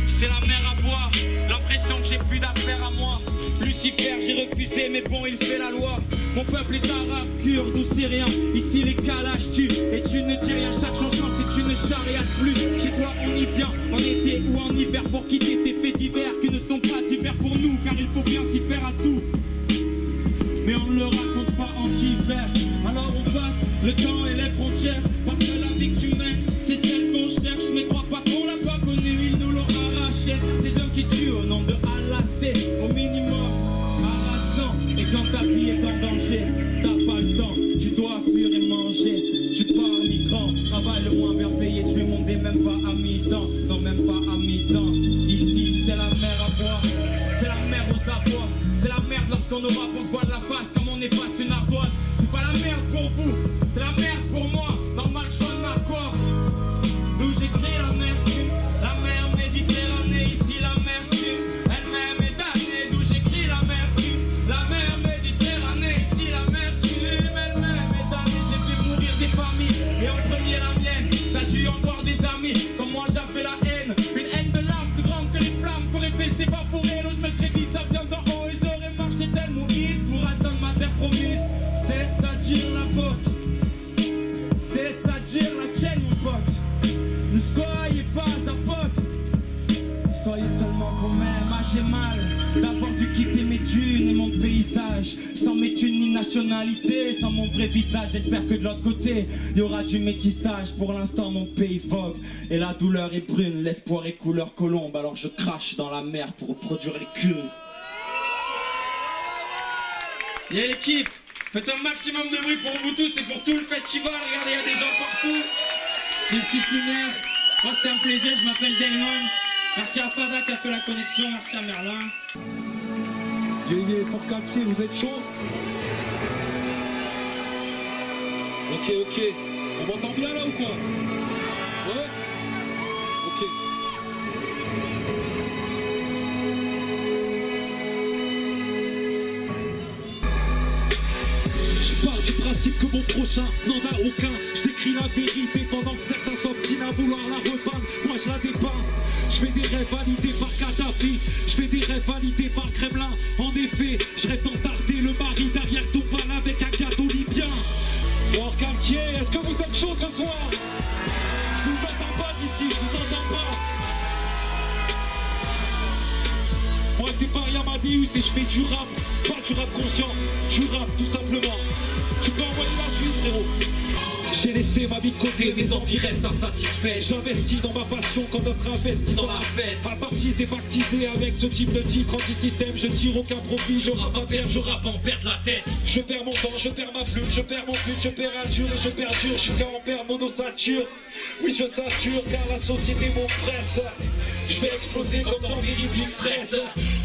C'est la mer à boire, l'impression que j'ai plus d'affaires à moi. Lucifer, j'ai refusé, mais bon, il fait la loi. Mon peuple est arabe, kurde ou syrien. Ici les calages tuent et tu ne dis rien. Chaque changement c'est une charia de plus. Chez toi on y vient, en été ou en hiver, pour quitter tes faits divers qui ne sont pas divers pour nous, car il faut bien s'y faire à tout. Mais on ne le raconte pas en hiver. Alors on passe le temps et les frontières, parce que la vie que tu mènes, c'est celle qu'on cherche. Mais crois pas qu'on l'a pas connue, ils nous l'ont arraché. Ces hommes qui tuent au nom de Allah, c'est au minimum harassant. Et quand ta vie est en danger, t'as pas le temps, tu dois fuir et manger. Tu pars migrant, travail le moins bien payé, tu es monté même pas à mi-temps. Non, même pas à mi-temps. Ici c'est la mer à boire, c'est la mer aux abois. C'est la merde lorsqu'on aura pour se voir de la face comme on efface une ardoise. C'est pas la merde pour vous, c'est la merde pour moi. Normal, je suis narquois. D'où j'écris la mer Méditerranée. Ici la mer tue, elle-même est damnée. D'où j'écris la mer Méditerranée. Ici la mer tue, elle-même est damnée. J'ai fait mourir des familles et en premier la mienne. T'as dû en voir des amis comme moi j'avais la haine. Une haine de l'âme plus grande que les flammes qu'aurait fait s'évaporer. Je me serais dit ça vient d'en haut et j'aurais marché tellement vite pour atteindre ma terre promise. C'est-à-dire la vôtre, c'est-à-dire la tienne mon pote. Ne soyez pas un pote, soyez seulement vous-même. Ah, j'ai mal d'avoir dû quitter mes dunes et mon paysage, sans mes thunes ni nationalité, sans mon vrai visage. J'espère que de l'autre côté il y aura du métissage. Pour l'instant mon pays vogue et la douleur est brune, l'espoir est couleur colombe. Alors je crache dans la mer pour reproduire les clowns. Et l'équipe, faites un maximum de bruit pour vous tous et pour tout le festival. Regardez, il y a des gens partout, des petites lumières. Moi c'était un plaisir, je m'appelle Damon. Merci à Fada qui a fait la connexion, merci à Merlin. Fort Calquier, vous êtes chaud? Ok. On m'entend bien là ou quoi? Ouais? Ok. Je pars du principe que mon prochain n'en a aucun. Je décris la vérité pendant que certains s'obstinent à vouloir la repeindre. Moi je la dépeins. Je fais des rêves validés par Kadhafi, je fais des rêves validés par le Kremlin. En effet, je rêve d'entarder le mari derrière ton bal avec un gâteau libyen. Fort Calquier, est-ce que vous êtes chaud ce soir? Je vous entends pas d'ici, je vous entends pas. Moi c'est Paris Amadeus et je fais du rap, pas du rap conscient, du rap tout simplement. Tu peux envoyer la suite frérot. J'ai laissé ma vie de côté, mes envies restent insatisfaites. J'investis dans ma passion quand d'autres investissent dans la fête. Apartisé et baptisé avec ce type de titre anti-système. Je tire aucun profit, je rappe à terre, je rappe en perdre la tête. Je perds mon temps, je perds ma plume, je perds mon but, je perds un dur et je perdure jusqu'à en perdre mon ossature. Oui je s'assure car la société m'oppresse. Je vais exploser comme dans Terrible Stress.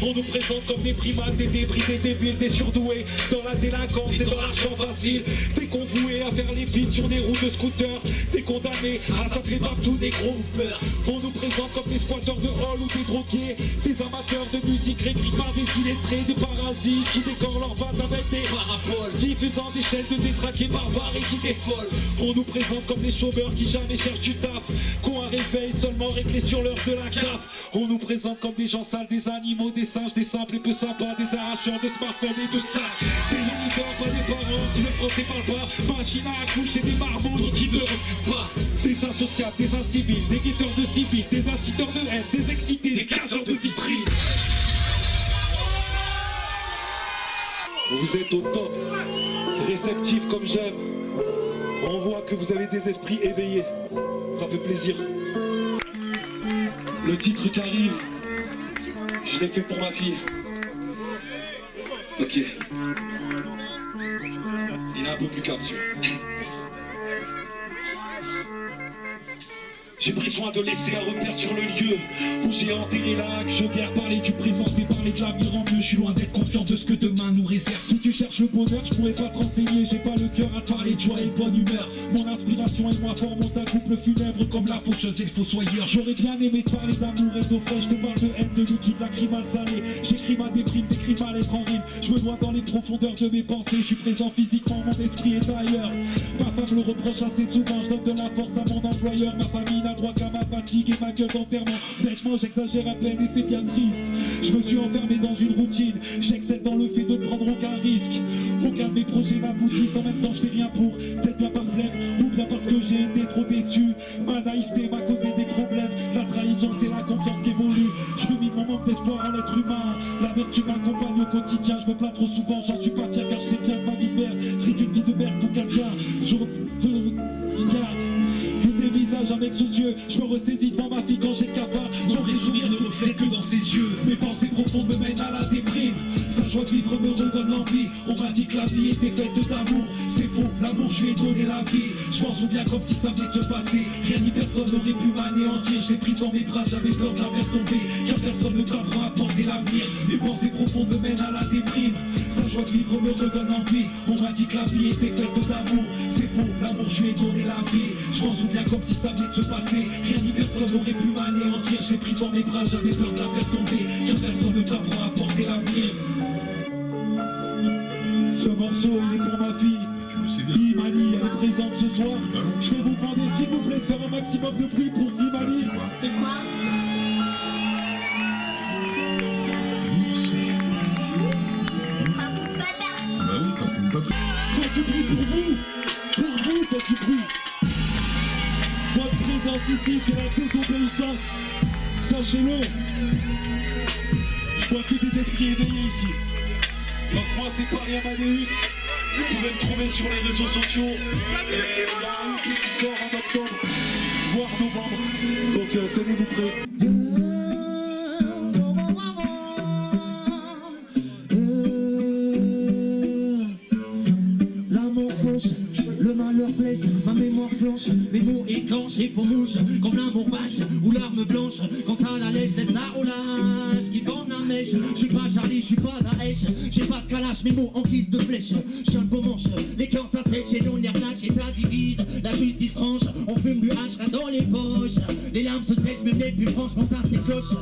On nous présente comme des primates, des débris, des débiles, des surdoués. Dans la délinquance et dans l'argent facile. Des convoués à faire les vides sur des routes de scooter. Des condamnés à s'appeler partout des gros hoopers. On nous présente comme des squatteurs de hall ou des drogués. Des amateurs de musique réécrits par des illettrés. Des parasites qui décorent leur batte avec des paraboles. Diffusant des chaînes de détraqués barbares et qui défolent. On nous présente comme des chômeurs qui jamais cherchent du taf. Qu'ont un réveil seulement réglé sur l'heure de la CAF. On nous présente comme des gens sales, des animaux, des singes, des simples et peu sympas, des arracheurs de smartphones et de sacs. Des leaders, pas des parents qui le français parlent pas. Machine à accoucher, des marmots qui ne s'occupent pas. Des insociables, des incivils, des guetteurs de civils, des inciteurs de haine, des excités, des casseurs de vitrines. Vous êtes au top, réceptifs comme j'aime. On voit que vous avez des esprits éveillés. Ça fait plaisir. Le titre qui arrive, je l'ai fait pour ma fille. Ok. Il est un peu plus calme celui-là. J'ai pris soin de laisser un repère sur le lieu où j'ai enterré l'acte. Je guère parler du présent, c'est parler de l'avenir en mieux. Je suis loin d'être confiant de ce que demain nous réserve. Si tu cherches le bonheur, je pourrais pas te renseigner. J'ai pas le cœur à te parler de joie et de bonne humeur. Mon inspiration et moi formons un couple funèbre comme la faucheuse et le fossoyeur. J'aurais bien aimé te parler d'amour et d'eau fraîche. Je te parle de haine, de liquide, lacrymal salé. J'écris ma déprime, décris ma lettre en rime. Je me noie dans les profondeurs de mes pensées. Je suis présent physiquement, mon esprit est ailleurs. Ma femme le reproche assez souvent. Je donne de la force à mon employeur. Ma famille maladroit qu'à ma fatigue et ma gueule d'enterrement. Honnêtement j'exagère à peine et c'est bien triste. Je me suis enfermé dans une routine. J'excelle dans le fait de ne prendre aucun risque. Aucun de mes projets n'aboutissent. En même temps je fais rien pour, peut-être bien par flemme ou bien parce que j'ai été trop déçu. Ma naïveté m'a causé des problèmes. La trahison c'est la confiance qui évolue. Je me mine mon manque d'espoir en l'être humain. La vertu m'accompagne au quotidien. Je me plains trop souvent, j'en suis pas fier car je sais bien que ma vie de merde serait qu'une vie de merde pour quelqu'un. Je regarde des visages avec sous yeux. Je me ressaisis devant ma fille quand j'ai le cafard. Son vrai sourire ne reflète que dans ses yeux. Mes pensées profondes me mènent à la déprime. Sa joie de vivre me redonne l'envie. On m'a dit que la vie était faite d'amour. C'est faux, l'amour je lui ai donné la vie. Je m'en souviens comme si ça venait de se passer. Rien ni personne n'aurait pu m'anéantir. Je l'ai prise dans mes bras, j'avais peur de la faire tomber. Car personne ne t'apprend à porter l'avenir. Mes pensées profondes me mènent à la déprime. Sa joie de vivre me redonne envie. On m'a dit que la vie était faite d'amour. C'est faux, l'amour je lui ai donné la vie. Je m'en souviens comme si ça venait de se passer. Rien ni personne n'aurait pu m'anéantir. Je l'ai prise dans mes bras, j'avais peur de la faire tomber. Car personne ne t'apprend à porter l'avenir. Ce morceau il est pour ma fille Imani, elle est présente ce soir. Je vais vous demander s'il vous plaît de faire un maximum de bruit pour Imani. C'est quoi? Faites du bruit pour vous, faites du bruit. Votre présence ici c'est la désobéissance. Sachez-le. Je vois que des esprits éveillés ici. Donc moi c'est Paris Amadeus. Vous pouvez me trouver sur les réseaux sociaux. Et il y a un EP qui sort en octobre, voire novembre. Donc tenez-vous prêts. L'amour fauche, le malheur blesse, ma mémoire clenche, mes mots écorchent et font mouche, comme l'amour bâche ou l'arme blanche, quand à la lèche laisse la roulage, qui borne la mèche, je suis pas Charlie, je suis pas Daesh, j'ai pas de calache, mes mots en guise de flèche, je tiens vos manches, les cœurs s'assèchent et nous nerflage et ça divise, la justice tranche, on fume du hache, reste dans les poches, les larmes se sèchent, même les plus franchement ça c'est cloche.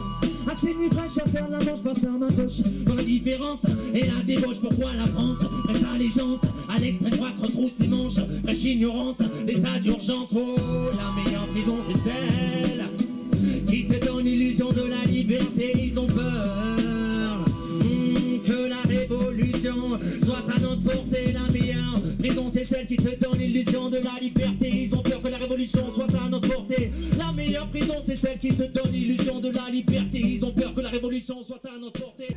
Assez nuit fraîche à faire la manche, passe par ma gauche. Dans la différence et la débauche, pourquoi la France prêche allégeance à l'extrême droite, retrousse ses manches, prêche ignorance, l'état d'urgence. Oh, la meilleure prison c'est celle qui te donne l'illusion de la liberté. Ils ont peur que la révolution soit à notre portée. La meilleure prison c'est celle qui te donne l'illusion de la liberté. Ils ont peur que la révolution soit à notre portée. La meilleure prison c'est celle qui te donne l'illusion de la liberté. Ils ont peur que la révolution soit à notre portée.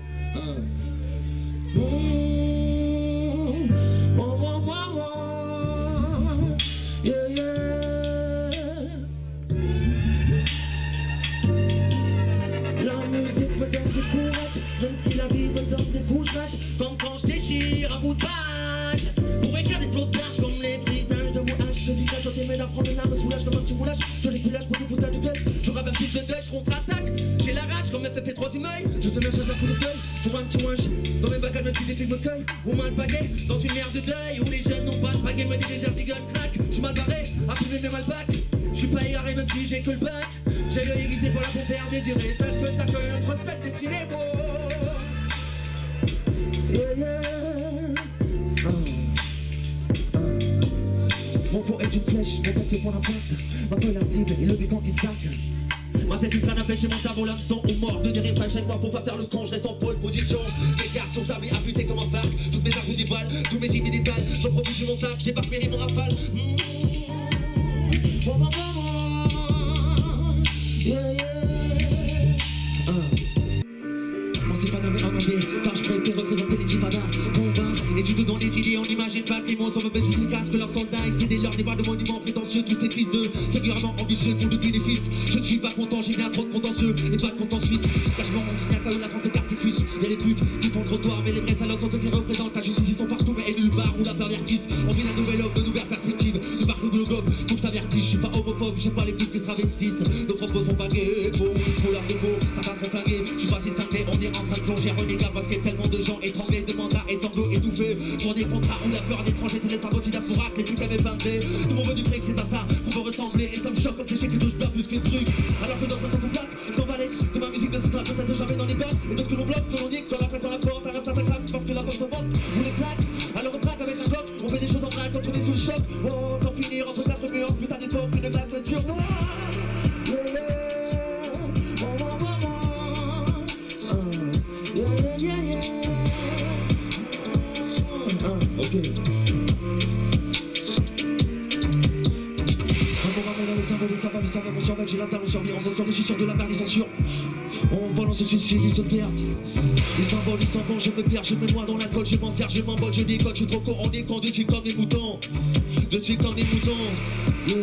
Yeah, yeah. La musique me donne du courage, même si la vie me donne des couchages. Comme quand je déchire un bout de page pour écrire des flots de plage comme les fritages de mouage. Je dis que je t'aimais la promenade, me soulage comme un petit moulage. Je les coulages pour des foutages de gueule. Je rappe un petit jeu d'œil, je contre-attaque. J'ai la rage comme FFP3 du meil. Je te mets un coup de deuil, je vois un petit ouinge dans mes bagages, même si des filles me cueillent. Ou mal baguette, dans une merde de deuil où les jeunes n'ont pas de baguette, mais des déserts qui crack. Je suis mal barré, à fumer mes mal bac. Je suis pas égaré même si j'ai que le bac. J'ai l'œil aiguisé pour la paupière désirée. Sache que ça colle entre cette destinée beau. Yeah, yeah. Mon faux est une flèche, mon passé pour la pointe. Ma feuille la cible et le béton qui stack. Ma tête une canne à pêche et mon cerveau l'hameçon. Ou mort de dérive chaque mois pour pas faire le con. Je reste en pole position. Mes cartes sont tablées, affûtées comme un phare. Toutes mes armes du balles, tous mes idées des balles. J'en profite de mon sac, j'ai pas repéré mon rafale. Yeah, yeah. Moi c'est pas donné en anglais, car je peux représenter les divadas. Convaincre, et surtout dans les idées, on n'imagine pas que les mots sont même plus efficaces que leurs soldats. Excédés leur débat de monuments prétentieux, tous ces fils de singulièrement ambitieux font de bénéfices. Je ne suis pas content, j'ai bien trop de contentieux et pas de compte en Suisse. Car je m'en rends bien qu'à où la France est artifice. Y'a les putes qui font le trottoir, mais les vrais salopes sont eux qui représentent. La justice, ils sont partout, mais nulle part où la pervertisse. On vit d'un nouvel homme, de nouvelles perspectives. Je marque le globe, faut que je t'avertisse. Je suis pas homophobe, j'aime pas les putes qui se travestissent. Nos propos sont vagués, pour leur défaut, certains sont flingués. Je suis pas si simple, mais on est en train de plonger renégat parce qu'il y a tellement de gens étranglés, de mandats et de sanglots étouffés. Pour des contrats où la peur d'étrangers, c'est d'être un motif d'appourac, les trucs avaient peinté. Tout le monde veut du fric, c'est à ça qu'on veut ressembler. Et ça me choque comme cliché qui touche pas plus que le truc. Alors que d'autres sont tout plaques, je t'en valais que ma musique ne se trappe peut-être jamais dans les bottes. Et d'autres que l'on bloque, que l'on nique, dans la plaque, dans la porte, à l'instant craque parce que la force se monte. Ou les plaques, alors on plaque avec un bloc. On fait des choses en vrac quand on est sous le choc. Oh, quand finir entre quatre murs, putain d'époque, une vague turnoise. mental, on survit, on s'en régit sur de la merde et censure. On balance le suicide, ils se perdent. Ils s'envolent, je me perds, je me noie dans l'alcool, je m'en sers, je m'embole, je décolle, je suis trop couronné quand je suis comme des moutons. Je suis comme des moutons, yeah.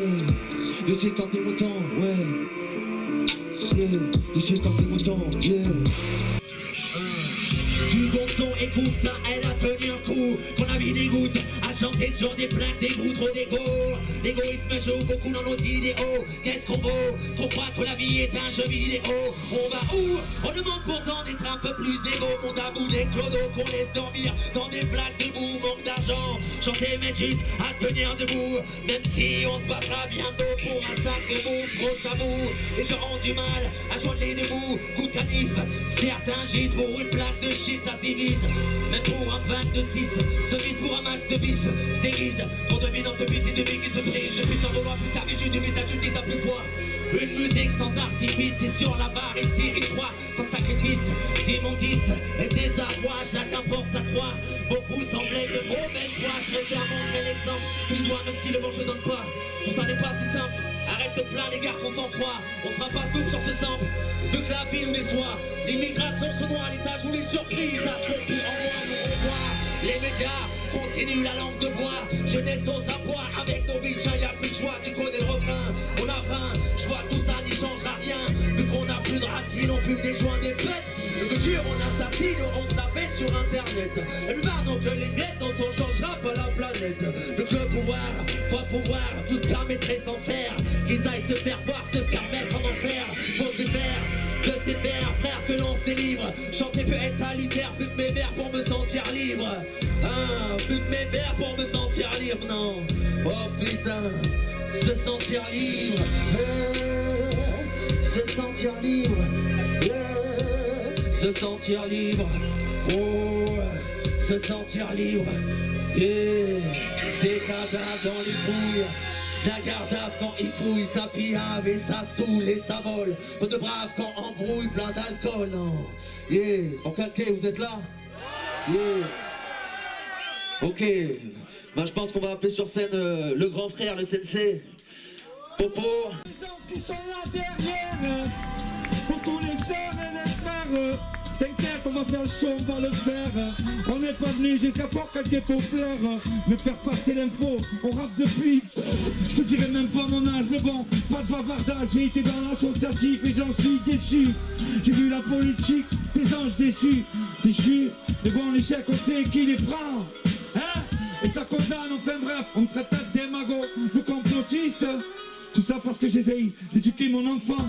Je suis comme des moutons, ouais. Yeah. Je suis comme des moutons, yeah. Du bon son, écoute, ça aide à tenir le coup. Quand la vie dégoûte, à chanter sur des plaques, des goûts, trop d'égo. L'égoïsme joue beaucoup dans nos idéaux. Qu'est-ce qu'on vaut? Trop croire que la vie est un jeu vidéo. On va où? On demande pourtant d'être un peu plus égaux. Monde à bout des clodos qu'on laisse dormir dans des flaques de boue. Manque d'argent, chanter mais juste à tenir debout. Même si on se battra bientôt pour un sac de bouffe, gros tabou. Les gens ont du mal à joindre les deux bouts. Coup de canif, certains gisent pour une plaque de shit, ça se divise. Même pour un pack de 6, se vise pour un max de bif, se déguise. Trop de vie dans ce busy de vie qui se brise. Je suis sans vouloir plus tard, et du visage, je dis à plus foi. Une musique sans artifice, c'est sur la barre et Syrie 3, sans sacrifice, d'immondice et désarroi, chacun porte sa croix. Beaucoup semblaient de mauvaise foi, je préfère montrer l'exemple qu'il doit, même si le bon je donne pas. Tout ça n'est pas si simple, arrête de plaindre les garçons sans froid. On sera pas souple sur ce sample, vu que la vie nous déçoit. L'immigration se noie, l'État joue les surprises, ça se peut plus en moi, nous on voit. Les médias continuent la langue de bois, jeunesse aux abois, avec nos vies, y a plus de choix, tu connais le refrain. On a faim, je vois tout ça n'y changera rien, vu qu'on a plus de racines, on fume des joints, des fêtes. Le futur on assassine, on se la fait sur internet. Le bar donc les miettes, on s'en changera pas la planète. Donc le pouvoir, faut pouvoir, tout se permettrait sans faire. Qu'ils aillent se faire voir, se faire mettre en enfer. Faut se faire de ces vers, frère, que l'on se délivre. Chanter peut être salutaire, plus que mes vers pour me sentir libre. Hein, plus que mes vers pour me sentir libre, non. Oh putain, se sentir libre. Se sentir libre. Se sentir libre. Oh, se sentir libre. Yeah. Des cadavres dans les fouilles. La gardave quand il fouille, ça piave et ça saoule et ça vole. Peu de braves quand embrouille, plein d'alcool, non. Yeah, en calqué, vous êtes là? Yeah. Ok, ben, je pense qu'on va appeler sur scène le grand frère, le sensei. Popo. Les gens qui sont là derrière, pour tous les jeunes et les frères. T'inquiète, on va faire le show, on va le faire. On n'est pas venu jusqu'à fort quand des faux fleurs. Me faire passer l'info, on rappe depuis. Je te dirais même pas mon âge, mais bon, pas de bavardage. J'ai été dans l'associatif et j'en suis déçu. J'ai vu la politique, des anges déçus. Déchus, mais bon, l'échec, on sait qui les prend. Hein? Et ça condamne, enfin bref, on me traite de démago, de complotiste. Tout ça parce que j'essaye d'éduquer mon enfant.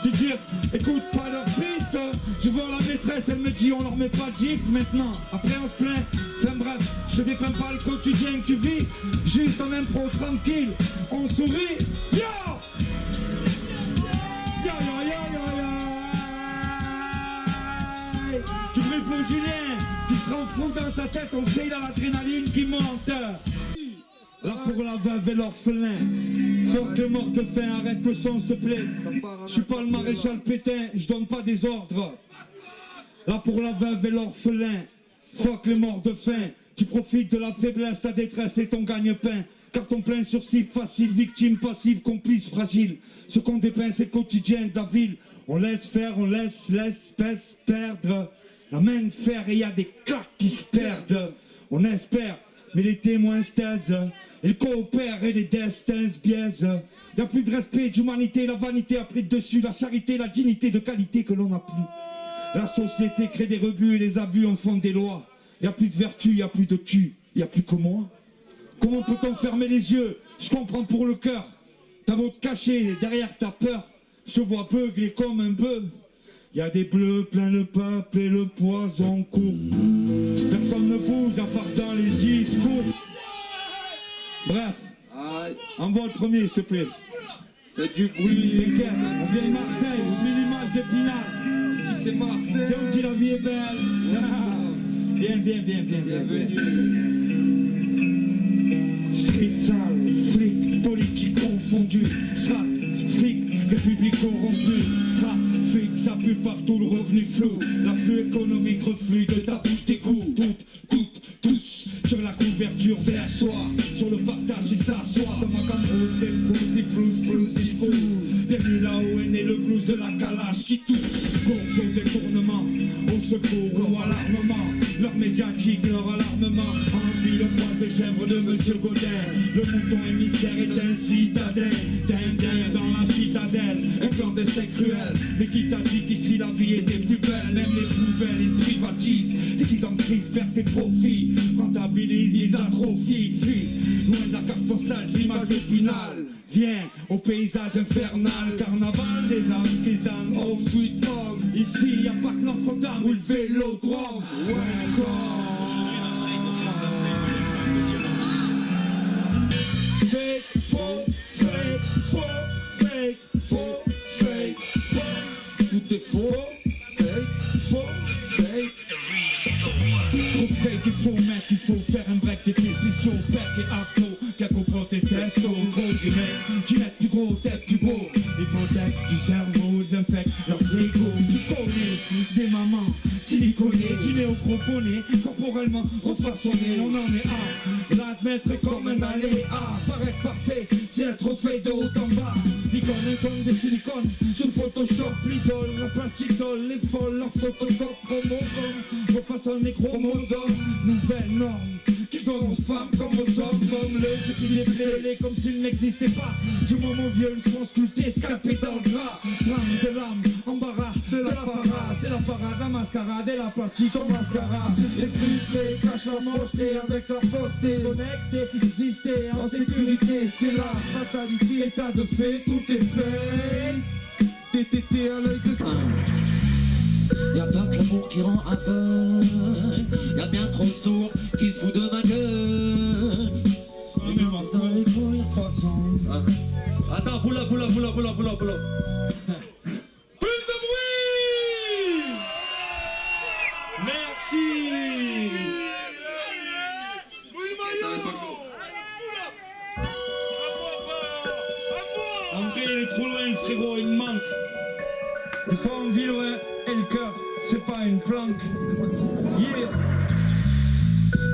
De dire, écoute pas leur piste. Je vois la maîtresse, elle me dit on leur met pas de gifle maintenant. Après on se plaint, enfin bref, je te dépeins pas le quotidien que tu vis. Juste en impro tranquille, on sourit. Yo! Yo yo yo yo yo. Tu brilles pour Julien, qui se rend fou dans sa tête, on sait il a l'adrénaline qui monte. Là pour la veuve et l'orphelin. Sors que mort de faim, arrête le son s'il te plaît. Je suis pas le maréchal Pétain, je donne pas des ordres. Là pour la veuve et l'orphelin. Fuck les morts de faim. Tu profites de la faiblesse, ta détresse et ton gagne-pain. Car ton plein sursis facile, victime passive, complice fragile. Ce qu'on dépeint c'est quotidien de la ville. On laisse faire, on laisse l'espèce perdre. La main de fer et y a des claques qui se perdent. On espère, mais les témoins se taisent. Ils coopèrent et les destins se biaisent. Y a plus de respect, d'humanité, la vanité a pris de dessus. La charité, la dignité de qualité que l'on n'a plus. La société crée des rebuts et les abus en font des lois. Y a plus de vertu, y a plus de cul, y a plus que moi. Comment peut-on fermer les yeux? Je comprends pour le cœur. T'as beau te cacher derrière ta peur, se voit beugler comme un bœuf. Y a des bleus plein le peuple et le poison court. Personne ne bouge à part dans les discours. Bref, envoie le premier s'il te plaît. C'est du bruit. T'inquiète, on vient de Marseille, oublie l'image de Pinard. Si c'est Marseille, tiens, on dit la vie est belle. Viens, bienvenue. Street sale, flic, politique confondue. Strat, flic, république corrompue. Trafic, ça pue partout, le revenu flou. L'afflux économique reflue de ta bouche tes coups. Toutes, tous, sur la couverture, fais asseoir. Sur le partage, il s'assoit. Comme un cambrou, c'est flou. Bienvenue là où est né Jackie, leur alarmement remplit le poids des chèvres de Monsieur Godin. Le mouton émissaire est un citadin, dindin dans la citadelle, un clandestin cruel. Mais qui t'a dit qu'ici la vie était plus belle? Même les poubelles, ils privatisent, dès qu'ils en crise, perdent tes profits, rentabilisent, ils atrophient, fuient, loin de la carte postale, l'image finale. Viens au paysage infernal, carnaval des âmes qui se donnent home sweet home. Ici y a pas que Notre-Dame ou le Vélodrome. Aujourd'hui, Marseille ne fait face à une nouvelle vague de violence. Fake, faux, fake, faux, fake, faux, fake, faux. Tout est faux, fake, faux, fake. Trop fake, il faut mettre, il faut faire un break. Des spéciaux, perk et afro, qu'à comprendre tes tests, gros guillemets. Ginette du gros, tête du beau. Hypothèque du cerveau, ils infectent leurs égos. Tu connais des mamans siliconées, du néo-proponé, corporellement refaçonné. On en est à l'admettre comme un aléa. Paraître parfait, c'est être fait de haut en bas. L'icône comme des silicones, sous Photoshop, l'idole, la plastique doll, les folles, leurs photocopes, chromosomes, refaçonnent les chromosomes. Nouvelle norme qui donne aux femmes comme aux hommes, comme le depuis les comme s'ils n'existaient pas. Du moment vieux, ils sont sculptés, scalpés dans le gras. Drame de l'âme, embarras de la parade. C'est la parade, la mascarade et la plastique au mascara. Les frustrés cachent la mocheté avec la fausseté. Connectés, exister en sécurité, c'est la fatalité. État de fait, tout est fait. TTT à l'œil de Y'a pas que l'amour qui rend aveugle, y'a bien trop de sourds qui se foutent de ma gueule. Il me manque dans les couilles de façon. Attends, pull up. Plus de bruit! Merci! André, il est trop loin, le frérot, il me manque. Des fois on vit loin et le cœur, c'est pas une plante. Yeah.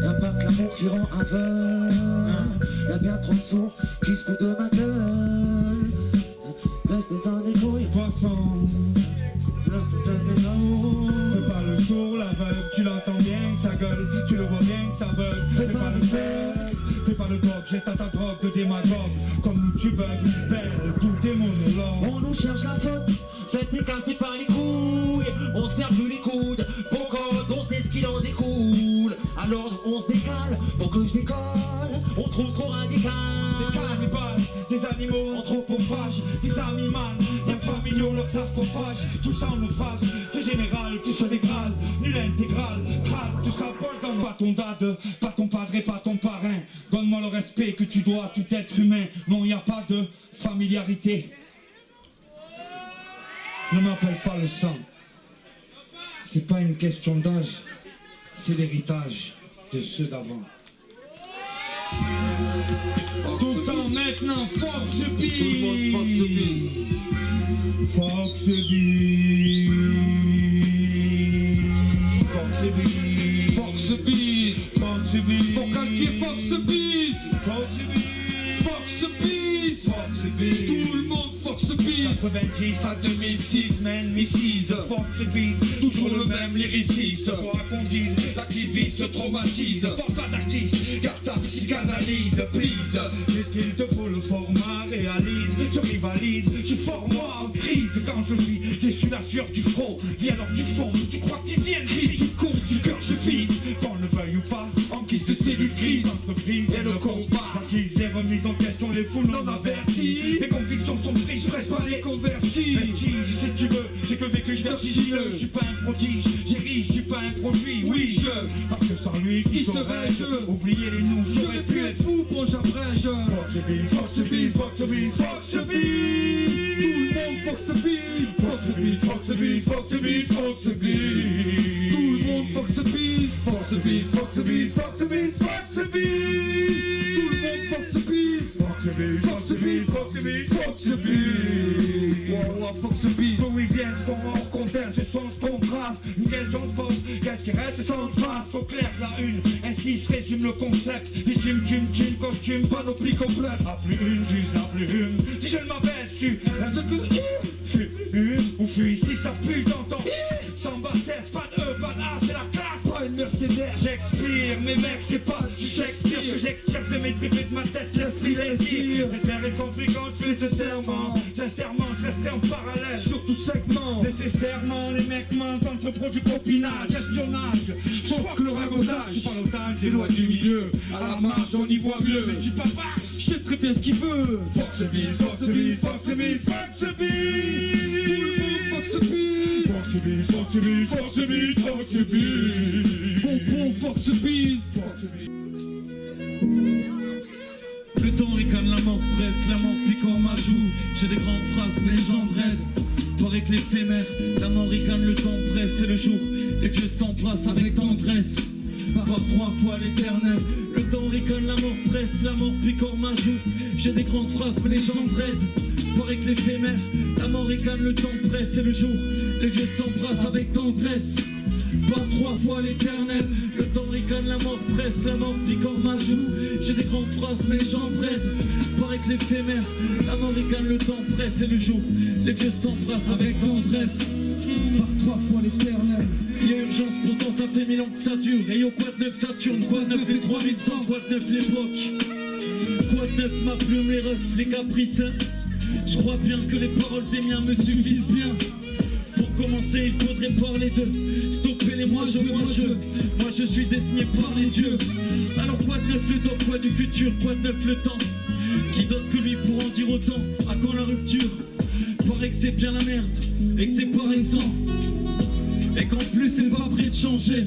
Y'a pas que l'amour qui rend aveugle, y'a bien trop de sourds qui se foutent de ma gueule. Reste dans les couilles, poisson. Fais pas le sourd, l'aveugle, tu l'entends bien, sa gueule, tu le vois bien, sa bug. Fais pas le seul, fais pas le dog, jette à ta drogue de démagogue. Comme où tu bugs, belle, tous tes monologues. On nous cherche la faute, faites et cassé par les couilles. On serre plus les coudes, vos codes, on sait ce qu'il en découle. Alors on se décale, faut que je décolle. On trouve trop radical. Des cannibales, des animaux anthropophages, des animaux, bien familiaux, leurs sarcophages. Tout ça en naufrage, c'est général, tout se dégrade. Nul intégral, crade, tout ça vole dans pas ton dade, pas ton padre et pas ton parrain. Donne-moi le respect que tu dois à tout être humain. Non, y a pas de familiarité. Ne m'appelle pas le sang. C'est pas une question d'âge, c'est l'héritage de ceux d'avant. Tout le temps maintenant, Fox the Beat. Tout le monde Fox the Beat. Fox the Beat. Fox the Beat. Fox the Beat. Fox the Beat. Faut calquer Fox the Beat. Fox the Beat. Fox the Beat. Fox the Beat. Tout le monde Fox the Beat. 90 à 2006, man, Mrs. Fox the Beat. Toujours le même lyriciste. Pour qu'on dise, l'activiste se traumatise. Porte pas d'actif, garde ta psychanalyse, please. Qu'est-ce qu'il te faut, le format réalise. Je rivalise, je forme moi en crise. Quand je vis, j'ai su la sueur du front. Viens alors du fond, tu crois qu'ils viennent vite. Tu comptes, du cœur je vise. Qu'on le veuille ou pas, en guise de cellules grises. Entreprise et le combat. J'accuse les remises en question, les foules non averties. Les convictions sont prises, presse pas les convertis. Vestige, si tu veux, j'ai que vécu vertigineux. Je suis pas un prodige, j'ai riche, je suis pas un produit. Oui, parce que sans lui, qui serais-je? Oubliez les noms, j'aurais pu être fou, bon j'abrège. Fox the Beat, Fox the Beat, Fox the Beat, Fox the Beat. Tout le monde Fox the Beat, Fox the Beat, Fox the Beat, Fox the Beat, Fox the Beat. Tout le monde Fox the Beat, Fox the Beat, Fox the Beat, Fox the Beat, Fox the Beat. Tout le monde Fox the Beat, Fox the Beat, Fox the Beat, Fox the Beat, Fox the Beat. Wow, Fox the Beat. D'où ils viennent, ce qu'on hors conteste, ce son contraste. Une question de force, qu'est-ce qui reste sans face? Faut clair la une, ainsi se résume le concept. Victime, tune, costume, panoplie complète. A plus une, juste la plus une. Si je ne m'abaisse, tu est-ce que fuis une ou fuis ici, ça pue dans ton sans bassesse, pas de E, pas de A, c'est la classe. pas une Mercedes. J'expire, mes mecs, c'est pas du Shakespeare que j'extire de mes tripes et de ma tête, l'esprit les tire. J'espère être compris quand je fais ce serment. Sincèrement, je resterai en parallèle sur tout segment. Nécessairement, les mecs mentent entre produits copinage, espionnage, faut que le ragotage. Tu parles otage, des lois du milieu. À la marge, on y voit mieux. Mais tu papa, je sais très bien ce qu'il veut. Fox Biz, Fox Biz, Fox Biz, Fox Biz. Fox Biz, Fox Biz, Fox Biz, Fox Biz, Fox Biz. Bon, Fox Biz, Fox Biz. Le temps ricane, la mort presse, la mort pique en ma joue. J'ai des grandes phrases, mais les gens raident. Pareil que l'éphémère, la mort ricane, le temps presse, c'est le jour. Les vieux s'embrassent avec tendresse. Par 3 fois l'éternel. Le temps ricane, la mort presse, la mort pique en ma joue. J'ai des grandes phrases, mais les gens raident. Pareil que l'éphémère, la mort ricane, le temps presse, c'est le jour. Les vieux s'embrassent avec tendresse. Par 3 fois l'éternel, le temps ricane, la mort presse, la mort pique en ma joue. J'ai des grandes phrases, mais les gens raident. Pareil que l'éphémère, la mort ricane, le temps presse, c'est le jour. Les vieux s'embrassent avec tendresse. Par 3 fois l'éternel. Y'a urgence, pourtant ça fait 1000 ans que ça dure. Et yo, quoi de neuf Saturne, quoi de neuf les 3100, quoi de neuf l'époque. Quoi de neuf ma plume, les refs, les caprices. Je crois bien que les paroles des miens me suffisent bien. Pour commencer, il faudrait parler d'eux. Stopper les moi je suis destiné par les dieux. Alors quoi de neuf le doc, quoi du futur, quoi de neuf le temps. Qui d'autre que lui pour en dire autant? À quand la rupture? Paraît que c'est bien la merde, et que c'est pas récent. Et qu'en plus c'est pas prêt de changer.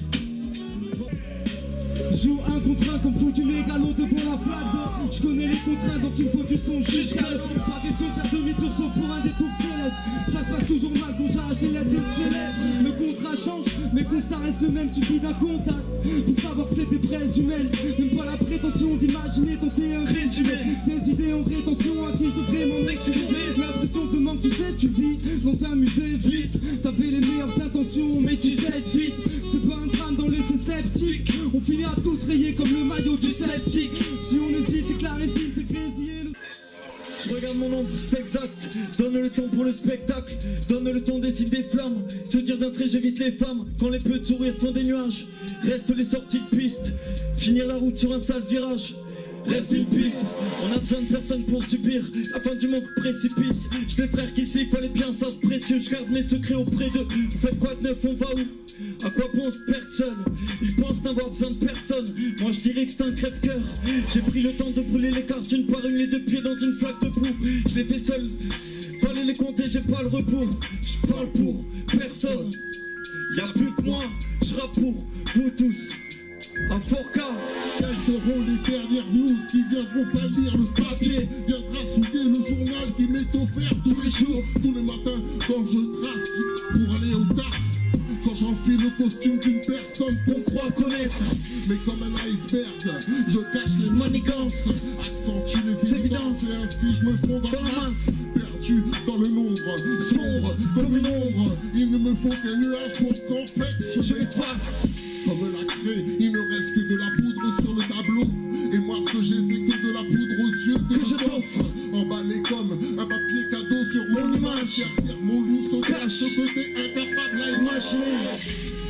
Joue un contre un comme faut du mégalo devant la flaque. Je connais les contraintes donc il faut du son jusqu'à l'heure. Pas question de faire demi-tour sauf pour un détour céleste. Ça se passe toujours mal quand j'arrache les lettres des célèbres. Le contrat change, mais constat reste le même, suffit d'un contact pour savoir que c'est des braises humaines. Même pas la prétention d'imaginer tenter un résumé. Des idées en rétention à qui je devrais m'en excuser. L'impression te manque, tu sais, tu vis dans un musée vide. T'avais les meilleures intentions, mais tu sais vite. C'est pas un drame dans laisser sceptique. On finira tous rayés comme le maillot du Celtic. Si on hésite, c'est que la résine fait grésiller le... Je regarde mon ombre, c'est exact. Donne le ton pour le spectacle. Donne le ton, décide des flammes. Se dire d'un trait, j'évite les femmes. Quand les peu de sourires font des nuages, restent les sorties de piste. Finir la route sur un sale virage. Reste une piste, on a besoin de personne pour subir la fin du monde précipice. J'ai des frères qui se lient, fallait bien ça c'est précieux. Je garde mes secrets auprès d'eux. Vous faites quoi de neuf, on va où? À quoi bon se perdre seul? Ils pensent n'avoir besoin de personne. Moi je dirais que c'est un crève-cœur. J'ai pris le temps de brûler les cartes une par une, les deux pieds dans une flaque de boue. Je les fais seul, fallait les compter, j'ai pas le repos. Je parle pour personne. Y'a plus que moi, je rappe pour vous tous. Un fort cas. Quelles seront les dernières news qui viendront salir le papier? Viendra souiller le journal qui m'est offert tous les jours, tous les matins quand je trace pour aller au taf. Quand j'enfile le costume d'une personne qu'on croit connaître. Mais comme un iceberg, je cache les manigances, accentue les évidences et ainsi je me fonds dans la masse. Perdu dans le nombre, sombre comme une ombre. Il ne me faut qu'un nuage pour qu'en fait je m'efface. Comme la craie, il ne reste que de la poudre sur le tableau. Et moi ce que j'ai c'est que de la poudre aux yeux que je t'offre. Emballé comme un papier cadeau sur mon image. Derrière mon loup se cache ce côté incapable à imaginer.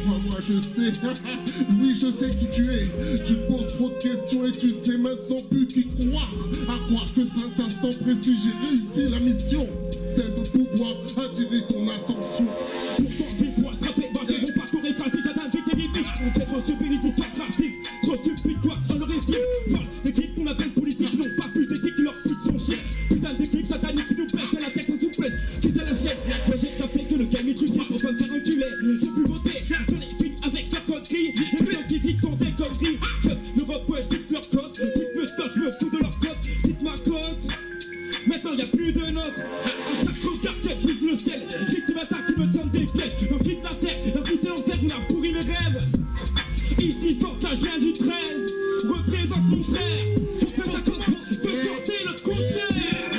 Moi je sais, oui je sais qui tu es. Tu te poses trop de questions et tu sais maintenant plus qui croire. À croire que cet instant précis j'ai réussi la mission. C'est de pouvoir attirer ton attention. Trop stupide, histoire raciste, trop stupide quoi, on le récit. Parle d'équipes qu'on appelle politiques, qui n'ont pas plus d'éthique, qui leur foutent son chien. Putain d'équipe satanique qui nous pèse à la tête sans souplesse. C'est à la chienne, moi j'ai capté que le calme est truqué pour pas me faire enculer. C'est plus voté, j'en ai fini avec la coquille. Les gens qui citent sont des conneries. Fuck l'Europe, ouais, j'dites leur code. Dites-me toi, je me fous de leur code. Dites ma cote. Maintenant y'a plus de notes. À chaque regard, quel vive le ciel. J'ai ces bâtards qui me tendent des pièges. J'enfile la terre, d'un coup c'est l'enfer, on a pourri mes rêves. Ici fort qu'un vient du 13, représente mon frère. Faut que ça compte pour se lancer le concert.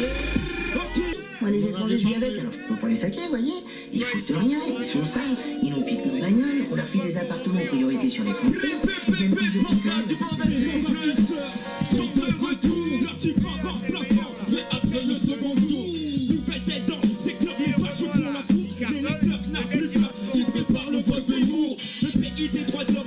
Ok. Moi les étrangers je vis avec, alors je peux pas les saquer, vous voyez. Ils foutent rien, ils sont sales, ils nous piquent nos bagnoles, on leur file des appartements en priorité sur les Français. Ils viennent plus de du bordel, c'est de retour. Leur tu prends encore plafond, c'est après le second tour. Nouvelle tête dans le secteur, les vaches font la cour. Les lecteurs n'ont plus peur. Ils préparent le vote Zemmour. Le pays des droits de l'homme.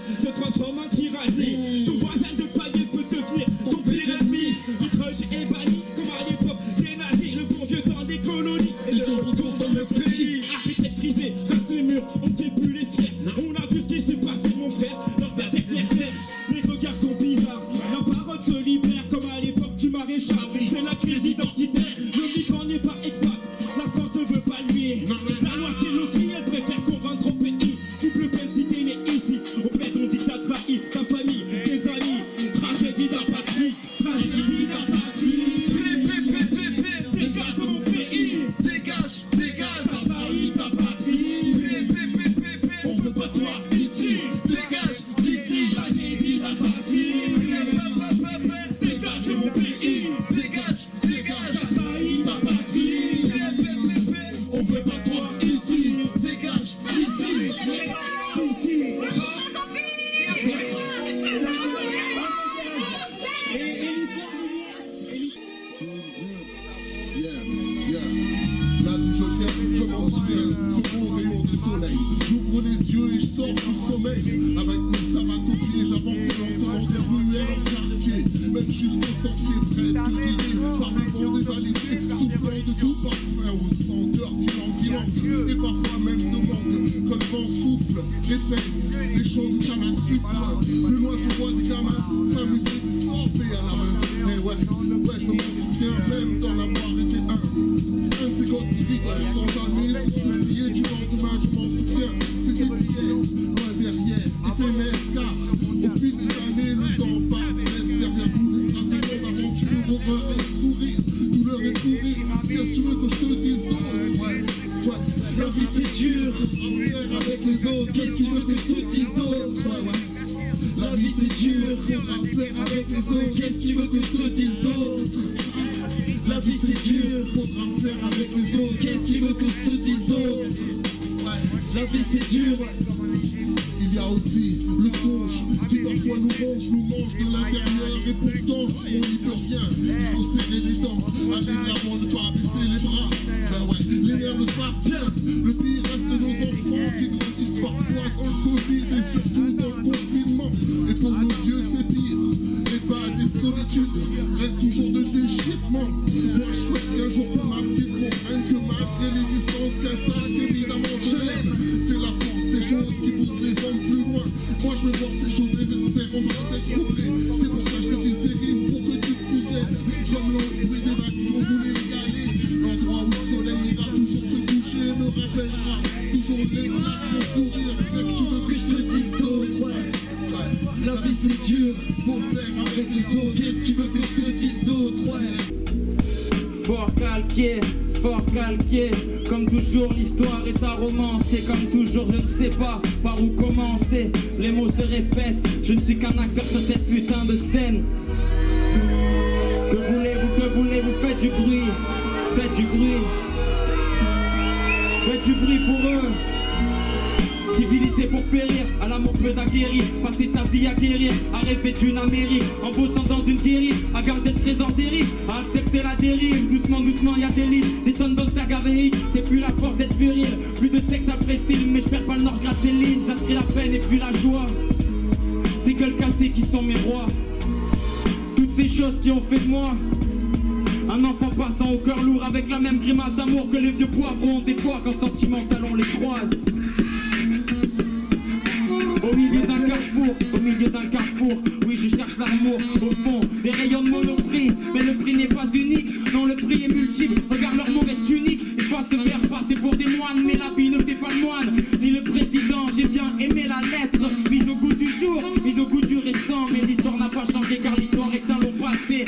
maréchal. C'est la crise identitaire, le migrant n'est pas expat. La France ne veut pas lui. La loi c'est l'OSI, elle préfère qu'on rentre au pays. Double peine si t'es né ici. Au bled on dit que t'as trahi ta famille, tes amis. Tragédie d'apatrie, tragédie d'apatrie. Dégage de mon pays, dégage, dégage. T'as trahi ta patrie. On veut pas toi ici, dégage d'ici. Tragédie d'apatrie. Dégage de mon pays, dégage, dégage. T'as trahi ta patrie. On veut pas toi ici, dégage d'ici. La vie je viens, je m'en souviens, ce beau rayon de soleil. J'ouvre les yeux et je sors du sommeil. Avec mes savates aux pieds, j'avance lentement des ruelles en quartier. Même jusqu'au sentier presque guidé par le vent dévalisé, soufflant de tout parfum ou senteur d'ylang. Et parfois même de mangue, quand le vent souffle, les peines, les champs de canne à sucre. Plus loin je vois des gamins s'amuser du sorbet à la main. Mais ouais, je m'en souviens même d'en avoir été un de ces gosses qui rigolent sans jamais se soucier du lendemain. Je m'en souviens, c'était hier, loin derrière, éphémère car au fil des années le temps passe, laisse derrière nous les traces d'aventure, horreur et sourire, douleur et sourire. Qu'est-ce que tu veux que je te dise d'autre? Ouais, la vie c'est dur, faudra faire avec les autres. Qu'est-ce que tu veux que je te dise d'autre? Ouais, la vie c'est dur, faudra faire avec les autres. Qu'est-ce que tu veux que je te dise d'autre? La vie c'est dur, faudra faire avec les autres. Qu'est-ce qu'il veut que je te dise d'autre? La vie c'est dur. Il y a aussi le songe qui parfois nous ronge, nous mange de l'intérieur. Et pourtant on n'y peut rien. Il faut serrer les dents, aller de l'avant, ne pas baisser les bras. Ben ouais, les mères le savent bien. Le pire reste nos enfants qui grandissent parfois dans le Covid et surtout dans le confinement. Et pour nos vieux c'est pire. Et pas des solitudes, reste toujours de déchirement. Moi je souhaite qu'un jour que ma petite comprenne que malgré les distances, qu'elle sache qu'évidemment je l'aime. C'est la force des choses qui poussent les hommes plus loin. Moi je veux voir ces choses et j'espère on va être troublés. C'est pour ça que je te dis ces rimes pour que tu te souviennes. Comme le bruit des vagues qui vont voulu régaler. L'endroit où le soleil ira toujours se coucher me rappellera toujours les bras, mon sourire. Qu'est-ce que tu veux que je te dise d'autre? La vie c'est dur, faut faire avec les autres. Qu'est-ce que tu veux que je te dise d'autre? Fort calqué, comme toujours l'histoire est un romance. Et comme toujours je ne sais pas par où commencer. Les mots se répètent, je ne suis qu'un acteur sur cette putain de scène. Que voulez-vous, faites du bruit. Faites du bruit. Faites du bruit pour eux. Civilisé pour périr, à l'amour peu d'aguerrir. Passer sa vie à guérir, à rêver d'une Amérique. En bossant dans une guérite, à garder le trésor des riches. À accepter la dérive, doucement, doucement, y'a des livres. Des tonnes d'obstacles à véhicules, c'est plus la force d'être viril. Plus de sexe après le film, mais je perds pas le nord, je gratte ces lignes. J'inscris la peine et puis la joie. Ces gueules cassées qui sont mes rois. Toutes ces choses qui ont fait de moi un enfant passant au cœur lourd, avec la même grimace d'amour que les vieux poivrons. Des fois quand sentimental on les croise. Au milieu d'un carrefour, oui je cherche l'amour. Au fond, des rayons de monoprix, mais le prix n'est pas unique. Non, le prix est multiple, regarde leur mauvaise tunique. Ils doivent se faire passer pour des moines, mais l'habit ne fait pas le moine, ni le président. J'ai bien aimé la lettre, mise au goût du jour, mise au goût du récent. Mais l'histoire n'a pas changé car l'histoire est un long passé.